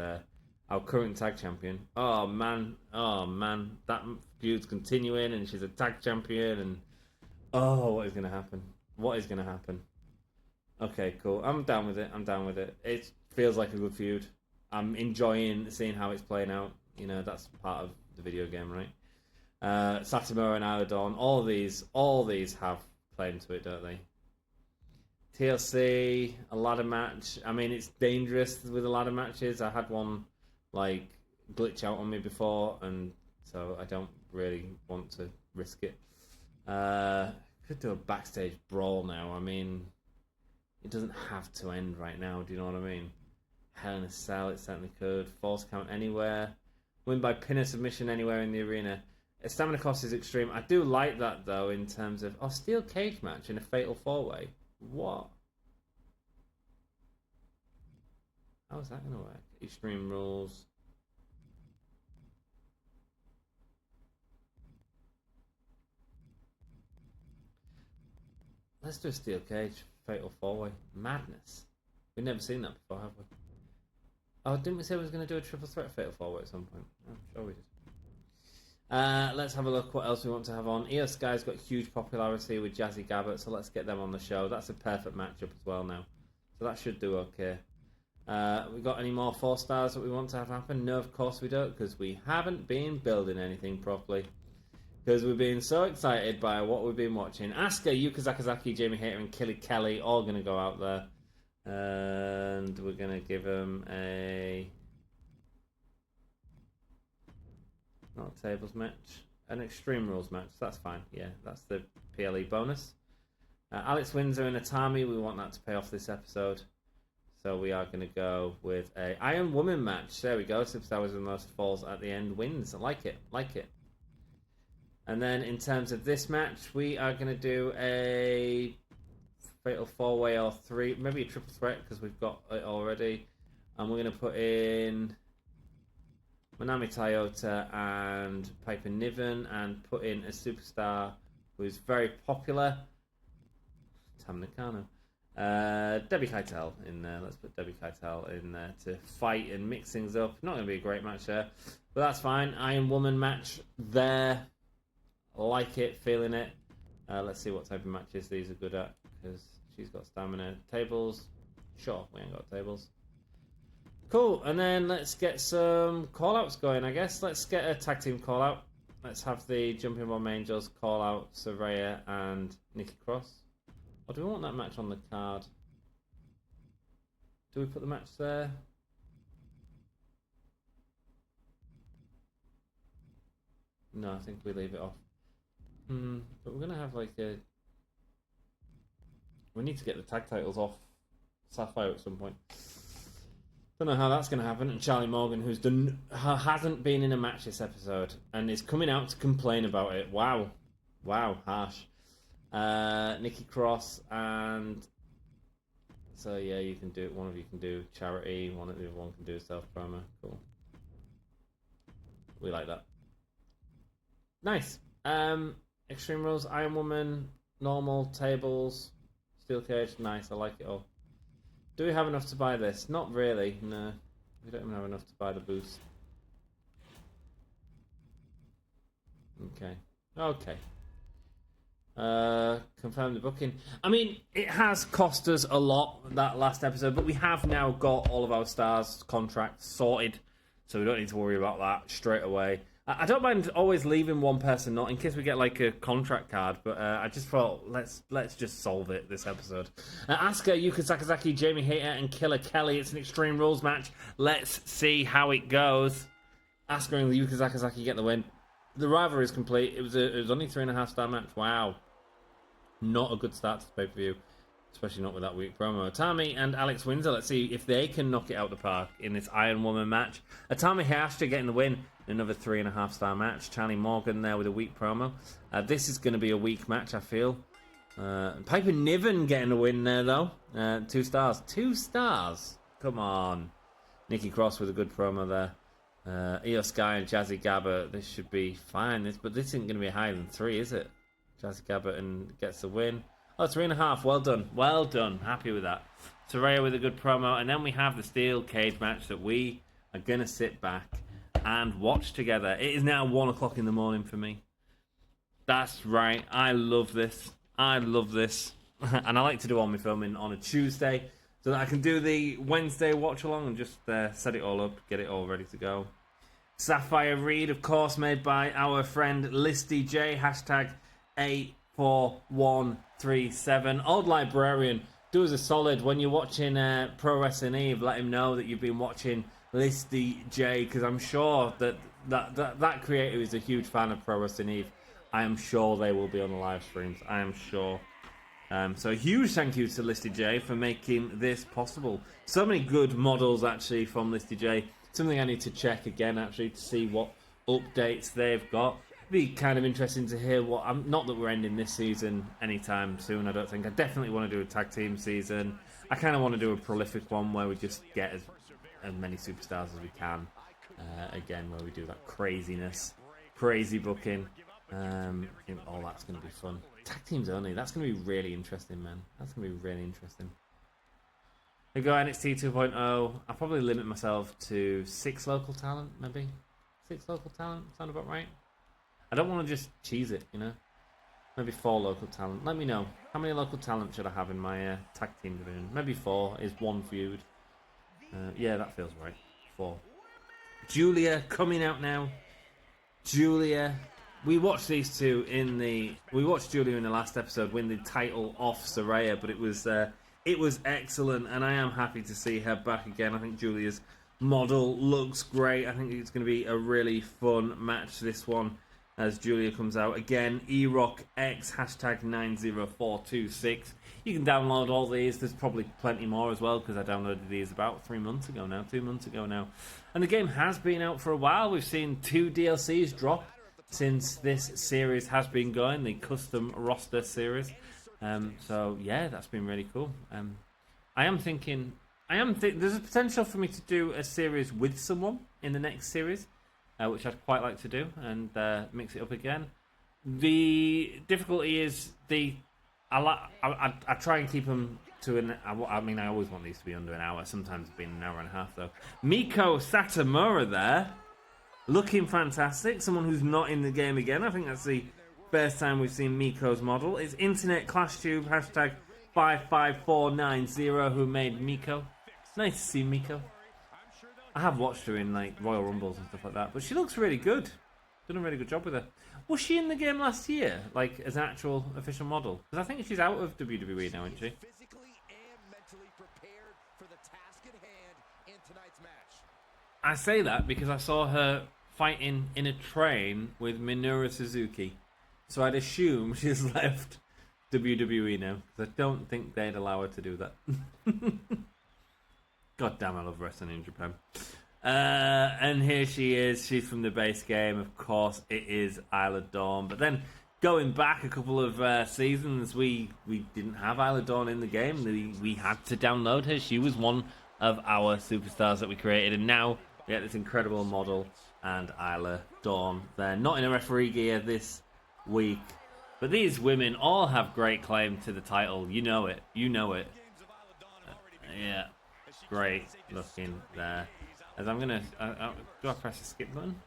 our current tag champion. Oh, man. That feud's continuing, and she's a tag champion, and what is going to happen? What is going to happen? Okay, cool. I'm down with it. It feels like a good feud. I'm enjoying seeing how it's playing out. You know, that's part of the video game, right? Satomura and Aladon, all these have claim to it, don't they? TLC, a ladder match. I mean, it's dangerous with the ladder matches. I had one like glitch out on me before, and so I don't really want to risk it. Could do a backstage brawl now. I mean, it doesn't have to end right now. Do you know what I mean? Hell in a Cell, it certainly could. False count anywhere. Win by pin or submission anywhere in the arena. A stamina cost is extreme. I do like that, though, in terms of... Oh, steel cage match in a fatal four-way. What? How is that going to work? Extreme rules. Let's do a steel cage. Fatal four-way. Madness. We've never seen that before, have we? Oh, didn't we say we was going to do a triple threat fatal four-way at some point? I'm sure we did. Let's have a look what else we want to have on. Io Sky's got huge popularity with Jazzy Gabbert, so let's get them on the show. That's a perfect matchup as well now. So that should do okay. We got any more 4 stars that we want to have happen? No, of course we don't, because we haven't been building anything properly. Because we've been so excited by what we've been watching. Asuka, Yuka Sakazaki, Jamie Hayter, and Killy Kelly all going to go out there. And we're going to give them a... Not a tables match. An Extreme Rules match. That's fine. Yeah, that's the PLE bonus. Alex Windsor and Atami. We want that to pay off this episode. So we are going to go with a Iron Woman match. There we go. Superstar with the most falls at the end wins. I like it. Like it. And then in terms of this match, we are going to do a fatal 4-way or 3. Maybe a triple threat because we've got it already. And we're going to put in... Manami Toyota and Piper Niven, and put in a superstar who's very popular, Tam Nakano. Debbie Keitel in there. Let's put Debbie Keitel in there to fight and mix things up. Not going to be a great match there, but that's fine. Iron Woman match there. Like it, feeling it. Let's see what type of matches these are good at, because she's got stamina. Tables. Sure, we ain't got tables. Cool, and then let's get some call-outs going, I guess. Let's get a tag team call-out. Let's have the Jumping Bomb Angels call out Saraya and Nikki Cross. Or do we want that match on the card? Do we put the match there? No, I think we leave it off. But we're going to have like a... We need to get the tag titles off Sapphire at some point. Don't know how that's going to happen. And Charlie Morgan, hasn't been in a match this episode and is coming out to complain about it. Wow, harsh. Nikki Cross and so yeah, you can do it. One of you can do charity. One can do self promo. Cool. We like that. Nice. Extreme Rules, Iron Woman, normal tables, steel cage. Nice. I like it all. Do we have enough to buy this? Not really, no. We don't even have enough to buy the boost. Okay. Confirm the booking. I mean, it has cost us a lot, that last episode, but we have now got all of our stars contracts sorted, so we don't need to worry about that straight away. I don't mind always leaving one person not in case we get like a contract card, but I just thought let's just solve it this episode. Asuka, Yuka Sakazaki, Jamie Hayter, and Killer Kelly. It's an Extreme Rules match. Let's see how it goes. Asuka and Yuka Sakazaki get the win. The rivalry is complete. It was only 3.5 star match. Wow, not a good start to the pay-per-view. especially not with that weak promo. Atami and Alex Windsor, let's see if they can knock it out the park in this Iron Woman match. Atami Hayashita getting the win in another 3.5-star match. Charlie Morgan there with a weak promo. This is going to be a weak match, I feel. Piper Niven getting a win there, though. 2 stars. 2 stars? Come on. Nikki Cross with a good promo there. Io Sky and Jazzy Gabba, this should be fine. But this isn't going to be higher than 3, is it? Jazzy Gabba and gets the win. Oh, 3.5. Well done. Well done. Happy with that. Saraya with a good promo. And then we have the steel cage match that we are going to sit back and watch together. It is now 1 o'clock in the morning for me. That's right. I love this. I love this. And I like to do all my filming on a Tuesday so that I can do the Wednesday watch along and just set it all up, get it all ready to go. Sapphire Reed, of course, made by our friend Listy J. Hashtag 84137. Old Librarian, do us a solid when you're watching Pro Wrestling Eve. Let him know that you've been watching Listy J, because I'm sure that creator is a huge fan of Pro Wrestling Eve. I am sure they will be on the live streams. I am sure. So a huge thank you to Listy J for making this possible. So many good models actually from Listy J. Something I need to check again actually to see what updates they've got. Be kind of interesting to hear what. Not that we're ending this season anytime soon. I don't think. I definitely want to do a tag team season. I kind of want to do a prolific one where we just get as many superstars as we can. Again, where we do that craziness, crazy booking. All that's going to be fun. Tag teams only. That's going to be really interesting, man. That's going to be really interesting. We go NXT 2.0. I'll probably limit myself to 6 local talent, maybe. 6 local talent. Sound about right? I don't want to just cheese it, you know. Maybe 4 local talent. Let me know. How many local talent should I have in my tag team division? Maybe 4 is 1 feud. Yeah, that feels right. 4. Julia coming out now. Julia. We watched these two we watched Julia in the last episode win the title off Saraya, but it was excellent, and I am happy to see her back again. I think Julia's model looks great. I think it's going to be a really fun match, this one, as Julia comes out. Again, EROCX, hashtag 90426. You can download all these. There's probably plenty more as well, because I downloaded these about 2 months ago now. And the game has been out for a while. We've seen 2 DLCs drop since this series has been going, the custom roster series. So yeah, that's been really cool. There's a potential for me to do a series with someone in the next series, which I'd quite like to do, and mix it up again. The difficulty is I try and keep them to I always want these to be under an hour. Sometimes it's been an hour and a half though. Miko Satomura there, looking fantastic. Someone who's not in the game again. I think that's the first time we've seen Miko's model. It's Internet Clash Tube, hashtag 55490, who made Miko. Nice to see Miko. I have watched her in like Royal Rumbles and stuff like that, but she looks really good. Done a really good job with her. Was she in the game last year, like as an actual official model? Because I think she's out of WWE now, isn't she? I say that because I saw her fighting in a train with Minoru Suzuki. So I'd assume she's left WWE now, because I don't think they'd allow her to do that. God damn, I love wrestling in Japan. And here she is. She's from the base game. Of course, it is Isla Dawn. But then, going back a couple of seasons, we didn't have Isla Dawn in the game. We had to download her. She was one of our superstars that we created. And now we get this incredible model and Isla Dawn. They're not in a referee gear this week. But these women all have great claim to the title. You know it. Yeah. Great looking there. As I'm gonna, do I press the skip button?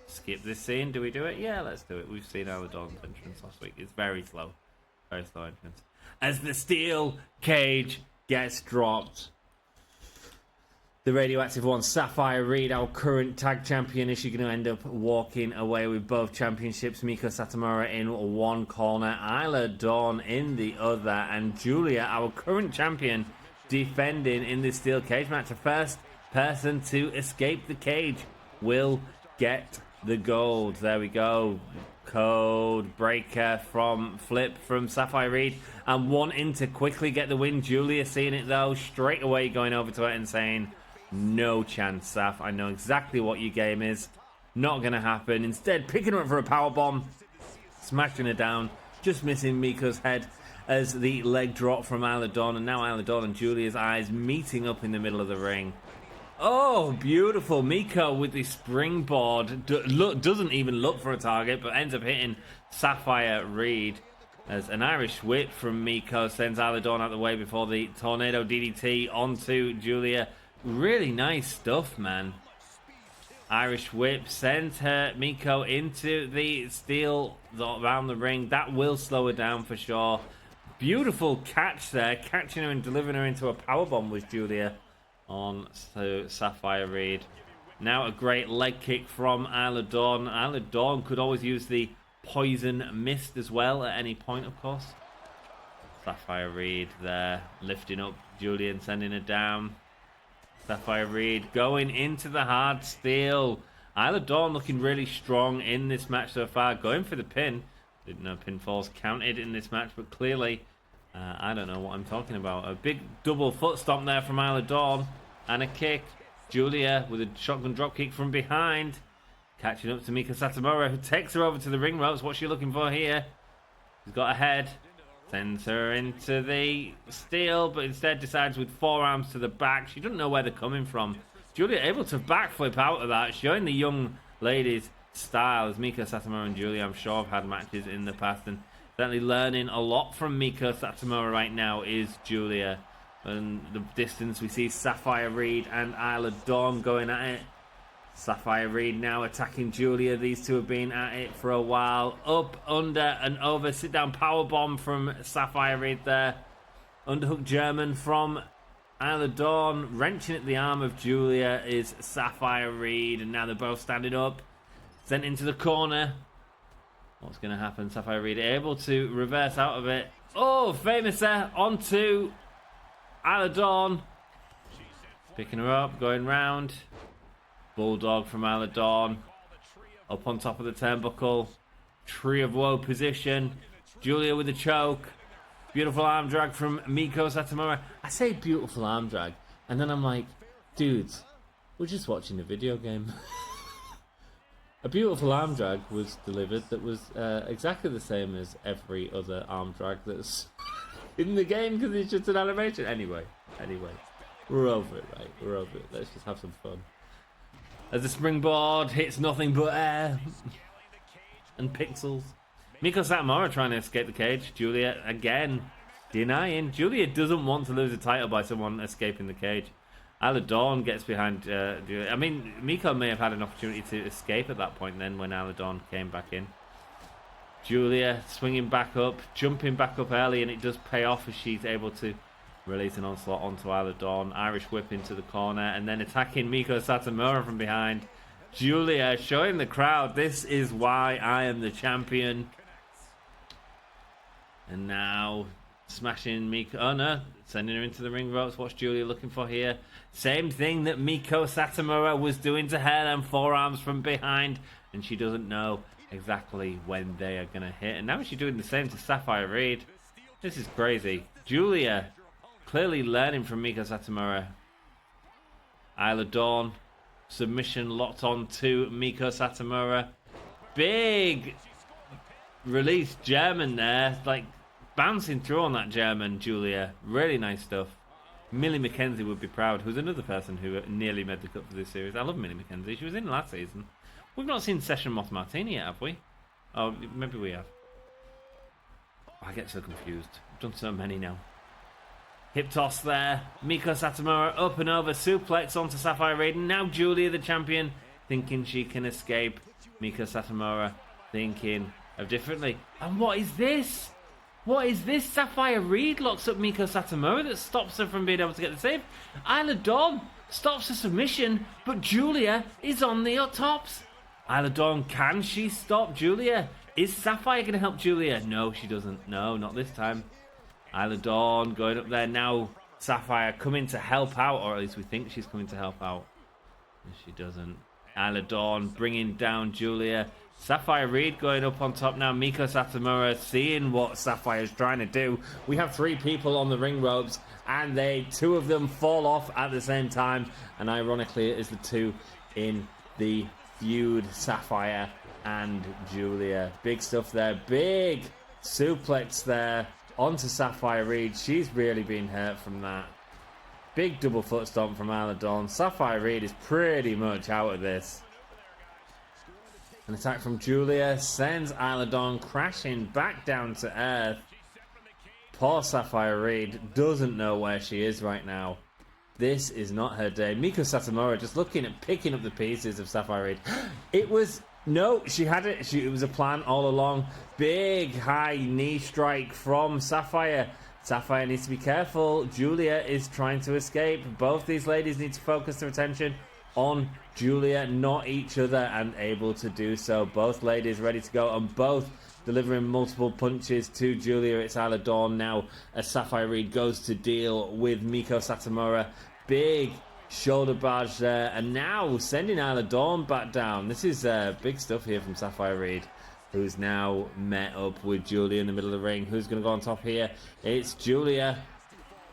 Skip this scene. Do we do it? Yeah, let's do it. We've seen Isla Dawn's entrance last week. It's very slow entrance. As the steel cage gets dropped, the radioactive one, Sapphire Reed, our current tag champion, is she going to end up walking away with both championships? Miko Satomura in one corner, Isla Dawn in the other, and Julia, our current champion, defending in this steel cage match. The first person to escape the cage will get the gold. There we go. Code breaker from Flip from Sapphire Reed and wanting to quickly get the win. Julia seeing it though, straight away going over to it and saying, no chance, Saf. I know exactly what your game is. Not going to happen. Instead, picking her up for a powerbomb, smashing her down, just missing Miko's head as the leg drop from Isla Dawn. And now Isla Dawn and Julia's eyes meeting up in the middle of the ring. Oh, beautiful. Miko with the springboard. Doesn't even look for a target, but ends up hitting Sapphire Reed. As an Irish whip from Miko sends Isla Dawn out the way before the tornado DDT onto Julia. Really nice stuff, man. Irish whip sends her, Miko, into the steel around the ring. That will slow her down for sure. Beautiful catch there. Catching her and delivering her into a powerbomb was Julia on to Sapphire Reed. Now a great leg kick from Isla Dawn. Isla Dawn could always use the poison mist as well at any point, of course. Sapphire Reed there, lifting up Julia and sending her down. Sapphire Reed going into the hard steel. Isla Dawn looking really strong in this match so far, going for the pin. Didn't know pinfalls counted in this match, but clearly I don't know what I'm talking about. A big double foot stomp there from Isla Dawn. And a kick. Julia with a shotgun drop kick from behind. Catching up to Mika Satomura, who takes her over to the ring ropes. What's she looking for here? She's got a head. Sends her into the steel, but instead decides with forearms to the back. She doesn't know where they're coming from. Julia able to backflip out of that, showing the young ladies style. As Mika Satomura and Julia, I'm sure, have had matches in the past, and certainly learning a lot from Mika Satomura right now is Julia. And the distance, we see Sapphire Reed and Isla Dawn going at it. Sapphire Reed now attacking Julia. These two have been at it for a while. Up, under, and over. Sit down powerbomb from Sapphire Reed there. Underhook German from Isla Dawn. Wrenching at the arm of Julia is Sapphire Reed. And now they're both standing up. Sent into the corner. What's going to happen? Sapphire Reed able to reverse out of it. Oh, famous there. Onto Isla Dawn. Picking her up, going round. Bulldog from Isla Dawn. Up on top of the turnbuckle. Tree of Woe position. Julia with a choke. Beautiful arm drag from Miko Satomura. I say beautiful arm drag, and then I'm like, dudes, we're just watching a video game. A beautiful arm drag was delivered that was exactly the same as every other arm drag that's in the game, because it's just an animation. Anyway, we're over it, right? We're over it. Let's just have some fun. As the springboard hits nothing but air and pixels. Miko Satomura trying to escape the cage. Julia again denying. Julia doesn't want to lose a title by someone escaping the cage. Isla Dawn gets behind Julia. I mean, Miko may have had an opportunity to escape at that point then when Isla Dawn came back in. Julia swinging back up, jumping back up early, and it does pay off as she's able to release an onslaught onto Isla Dawn. Irish whip into the corner and then attacking Miko Satomura from behind. Julia showing the crowd, this is why I am the champion. And now smashing Miko. Oh no, sending her into the ring ropes. What's Julia looking for here? Same thing that Miko Satomura was doing to her, and forearms from behind. And she doesn't know exactly when they are going to hit. And now she's doing the same to Sapphire Reed. This is crazy. Julia clearly learning from Miko Satomura. Isla Dawn. Submission locked on to Miko Satomura. Big release German there. Like bouncing through on that German, Julia. Really nice stuff. Millie McKenzie would be proud, who's another person who nearly made the cut for this series. I love Millie McKenzie. She was in last season. We've not seen Session Moth Martini yet, have we? Oh, maybe we have. I get so confused. I've done so many now. Hip toss there. Miko Satomura up and over. Suplex onto Sapphire Reed. Now Julia, the champion, thinking she can escape. Miko Satomura thinking of differently. And what is this? What is this? Sapphire Reed locks up Miko Satomura that stops her from being able to get the save. Isla Dawn stops the submission, but Julia is on the tops. Isla Dawn, can she stop Julia? Is Sapphire going to help Julia? No, she doesn't. No, not this time. Isla Dawn going up there now. Sapphire coming to help out, or at least we think she's coming to help out. She doesn't. Isla Dawn bringing down Julia. Sapphire Reed going up on top now. Miko Satomura seeing what Sapphire's trying to do. We have 3 people on the ring ropes, and 2 of them fall off at the same time. And ironically, it is the 2 in the feud, Sapphire and Julia. Big stuff there. Big suplex there onto Sapphire Reed. She's really been hurt from that. Big double foot stomp from Isla Dawn. Sapphire Reed is pretty much out of this. An attack from Julia sends Isla Dawn crashing back down to earth. Poor Sapphire Reed doesn't know where she is right now. This is not her day. Miko Satomura just looking at picking up the pieces of Sapphire Reed. It was... No, she had it. It was a plan all along. Big high knee strike from Sapphire. Sapphire needs to be careful. Julia is trying to escape. Both these ladies need to focus their attention on Julia, not each other, and able to do so. Both ladies ready to go, and both delivering multiple punches to Julia. It's Isla Dawn now as Sapphire Reed goes to deal with Miko Satomura. Big shoulder barge there, and now sending Isla Dawn back down. This is big stuff here from Sapphire Reed, who's now met up with Julia in the middle of the ring. Who's going to go on top here? It's Julia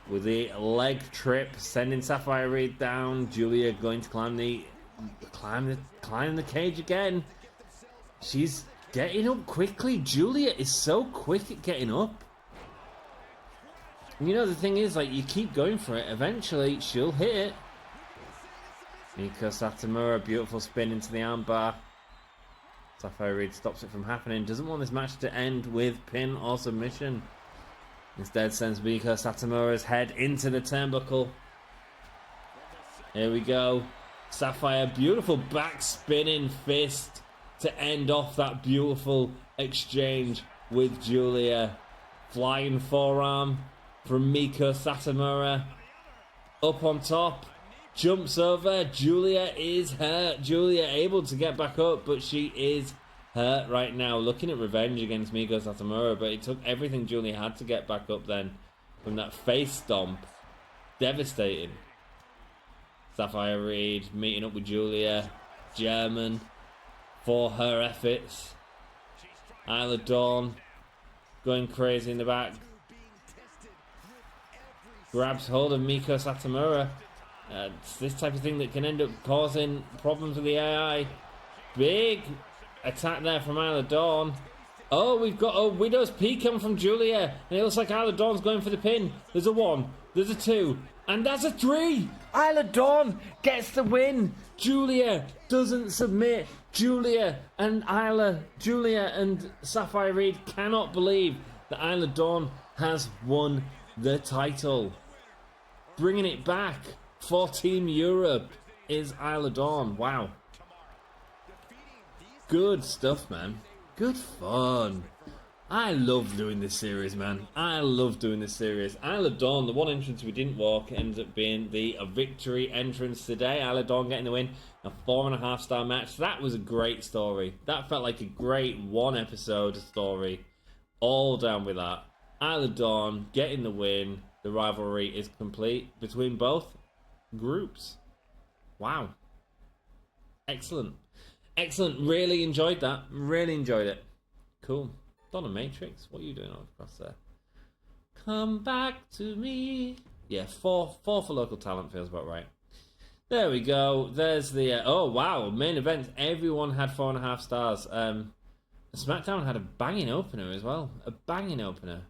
with the leg trip, sending Sapphire Reed down. Julia going to climb the cage again. She's getting up quickly. Julia is so quick at getting up. You know, the thing is, like, you keep going for it. Eventually, she'll hit it. Miko Satomura, beautiful spin into the armbar. Sapphire Reed stops it from happening. Doesn't want this match to end with pin or submission. Instead sends Miko Satomura's head into the turnbuckle. Here we go. Sapphire, beautiful back spinning fist to end off that beautiful exchange with Julia. Flying forearm from Miko Satomura. Up on top. Jumps over. Julia is hurt. Julia able to get back up, but she is hurt right now. Looking at revenge against Miko Satomura, but it took everything Julia had to get back up then from that face stomp. Devastating. Sapphire Reed meeting up with Julia. German for her efforts. Isla Dawn going crazy in the back. Grabs hold of Miko Satomura. It's this type of thing that can end up causing problems with the AI. Big attack there from Isla Dawn. Oh, we've got a Widow's Peak coming from Julia. And it looks like Isla Dawn's going for the pin. There's a 1, there's a 2, and that's a 3. Isla Dawn gets the win. Julia doesn't submit. Julia and Sapphire Reed cannot believe that Isla Dawn has won the title. Bringing it back for Team Europe is Isla Dawn. Wow. Good stuff, man. Good fun. I love doing this series, man. I love doing this series. Isla Dawn, the one entrance we didn't walk, ends up being the victory entrance today. Isla Dawn getting the win. A 4.5 star match. That was a great story. That felt like a great 1 episode story. All down with that. Isla Dawn getting the win. The rivalry is complete between both groups. Wow. Excellent. Excellent. Really enjoyed that. Really enjoyed it. Cool. Donna Matrix, what are you doing across there? Come back to me. Yeah, 4 for local talent feels about right. There we go. There's the... oh, wow. Main event. Everyone had 4.5 stars. SmackDown had a banging opener as well. A banging opener.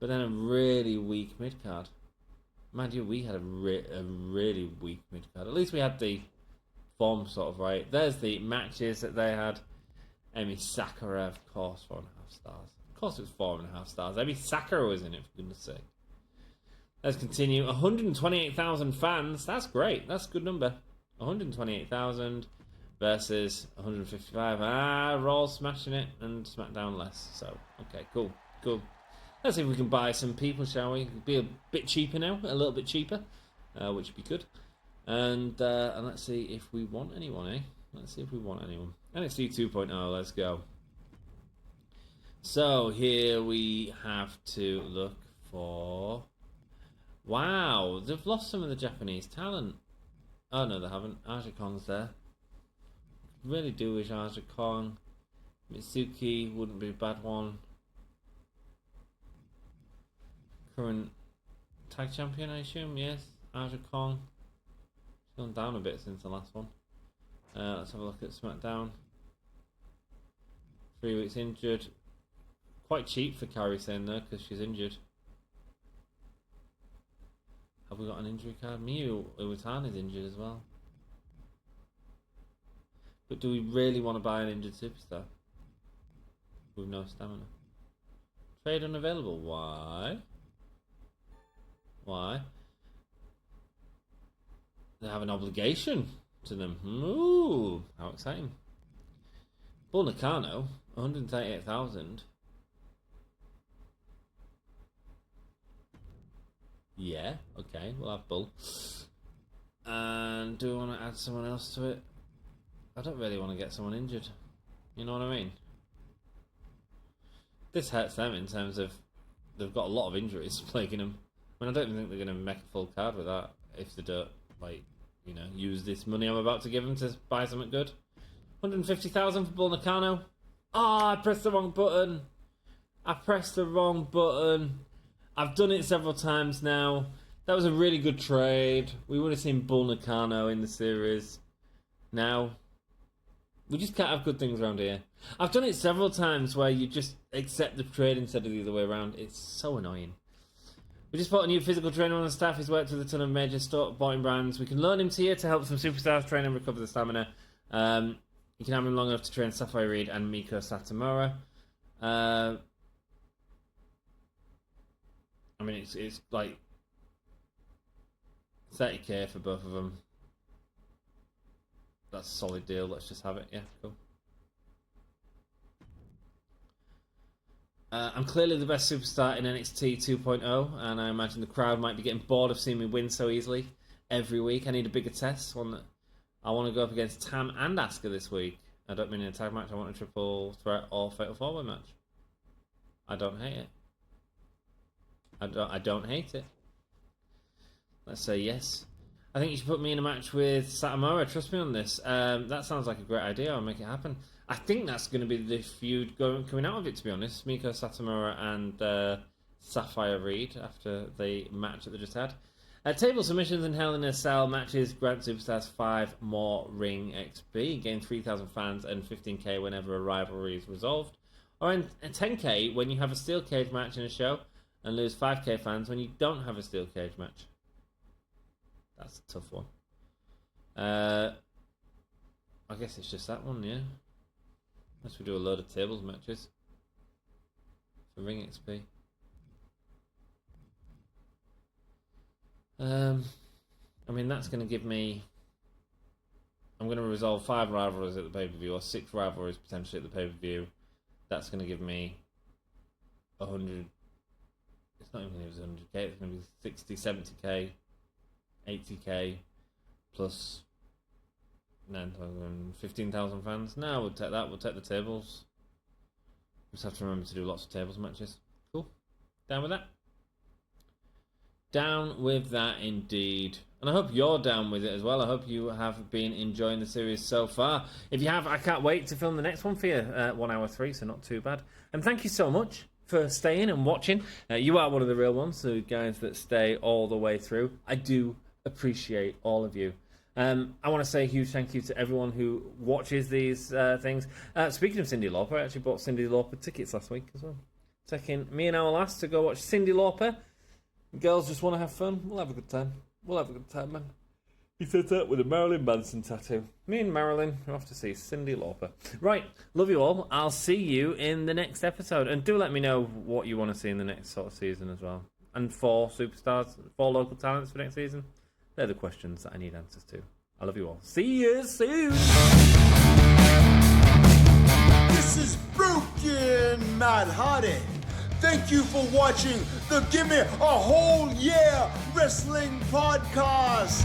But then a really weak mid-card. Mind you, we had a really weak mid-card. At least we had the form sort of right. There's the matches that they had. Emi Sakura, of course, 4.5 stars. Of course it was 4.5 stars. Emi Sakura was in it, for goodness sake. Let's continue. 128,000 fans. That's great. That's a good number. 128,000 versus 155. Raw smashing it and SmackDown less. So, okay, cool. Cool. Let's see if we can buy some people, shall we? Be a bit cheaper now. A little bit cheaper. Which would be good. And let's see if we want anyone, eh? Let's see if we want anyone. NXT 2.0, let's go. So, here we have to look for... Wow, they've lost some of the Japanese talent. Oh, no, they haven't. Aja Kong's there. really do wish Aja Kong. Mitsuki wouldn't be a bad one. Current tag champion, I assume, yes. Aja Kong. She's gone down a bit since the last one. Let's have a look at SmackDown. 3 weeks injured. Quite cheap for Kairi Sane though, because she's injured. Have we got an injury card? Miyu Iwatani's injured as well. But do we really want to buy an injured superstar? With no stamina. Trade unavailable. Why? Why? They have an obligation to them. Ooh, how exciting. Bull Nakano, 138,000. Yeah, okay, we'll have Bull. And do we want to add someone else to it? I don't really want to get someone injured. You know what I mean? This hurts them in terms of they've got a lot of injuries plaguing them. I mean, I don't even think they're going to make a full card with that if they don't, like, you know, use this money I'm about to give them to buy something good. 150,000 for Bull Nakano. Ah, I pressed the wrong button. I pressed the wrong button. I've done it several times now. That was a really good trade. We would have seen Bull Nakano in the series. Now, we just can't have good things around here. I've done it several times where you just accept the trade instead of the other way around. It's so annoying. We just bought a new physical trainer on the staff. He's worked with a ton of major sporting brands. We can loan him to you to help some superstars train and recover the stamina. You can have him long enough to train Sapphire Reed and Miko Satomura. I mean, it's like 30k for both of them. That's a solid deal. Let's just have it. Yeah, cool. I'm clearly the best superstar in NXT 2.0, and I imagine the crowd might be getting bored of seeing me win so easily every week. I need a bigger test, one that I want to go up against Tam and Asuka this week. I don't mean in a tag match. I want a triple threat or fatal four-way match. I don't hate it. I don't hate it. Let's say yes. I think you should put me in a match with Satomura. Trust me on this. That sounds like a great idea. I'll make it happen. I think that's going to be the feud coming out of it, to be honest. Miko Satomura and Sapphire Reed after the match that they just had. Table submissions and Hell in a Cell matches grant superstars 5 more ring XP, gain 3,000 fans and 15k whenever a rivalry is resolved. Or in 10k when you have a steel cage match in a show and lose 5k fans when you don't have a steel cage match. That's a tough one. I guess it's just that one, yeah. Unless we do a load of tables matches for ring XP. I mean, that's going to give me... I'm going to resolve 5 rivalries at the pay-per-view, or 6 rivalries potentially at the pay-per-view. That's going to give me 100... It's not even going to be 100k, it's going to be 60, 70k, 80k, plus 9,000, 15,000 fans. No, we'll take that, we'll take the tables. Just have to remember to do lots of tables matches. Cool. Down with that? Down with that indeed. And I hope you're down with it as well. I hope you have been enjoying the series so far. If you have, I can't wait to film the next one for you. 1 hour 3, so not too bad. And thank you so much for staying and watching. You are one of the real ones, the guys that stay all the way through. I do appreciate all of you. I want to say a huge thank you to everyone who watches these things. Speaking of Cyndi Lauper, I actually bought Cyndi Lauper tickets last week as well. Taking me and our lass to go watch Cyndi Lauper. Girls just want to have fun. We'll have a good time. We'll have a good time, man. He said that with a Marilyn Manson tattoo. Me and Marilyn are off to see Cyndi Lauper. Right, love you all. I'll see you in the next episode. And do let me know what you want to see in the next sort of season as well. And 4 superstars, 4 local talents for next season. They're the questions that I need answers to. I love you all. See you soon. This is Broken Matt Hardy. Thank you for watching the Gimme a Whole Yeah Wrestling Podcast.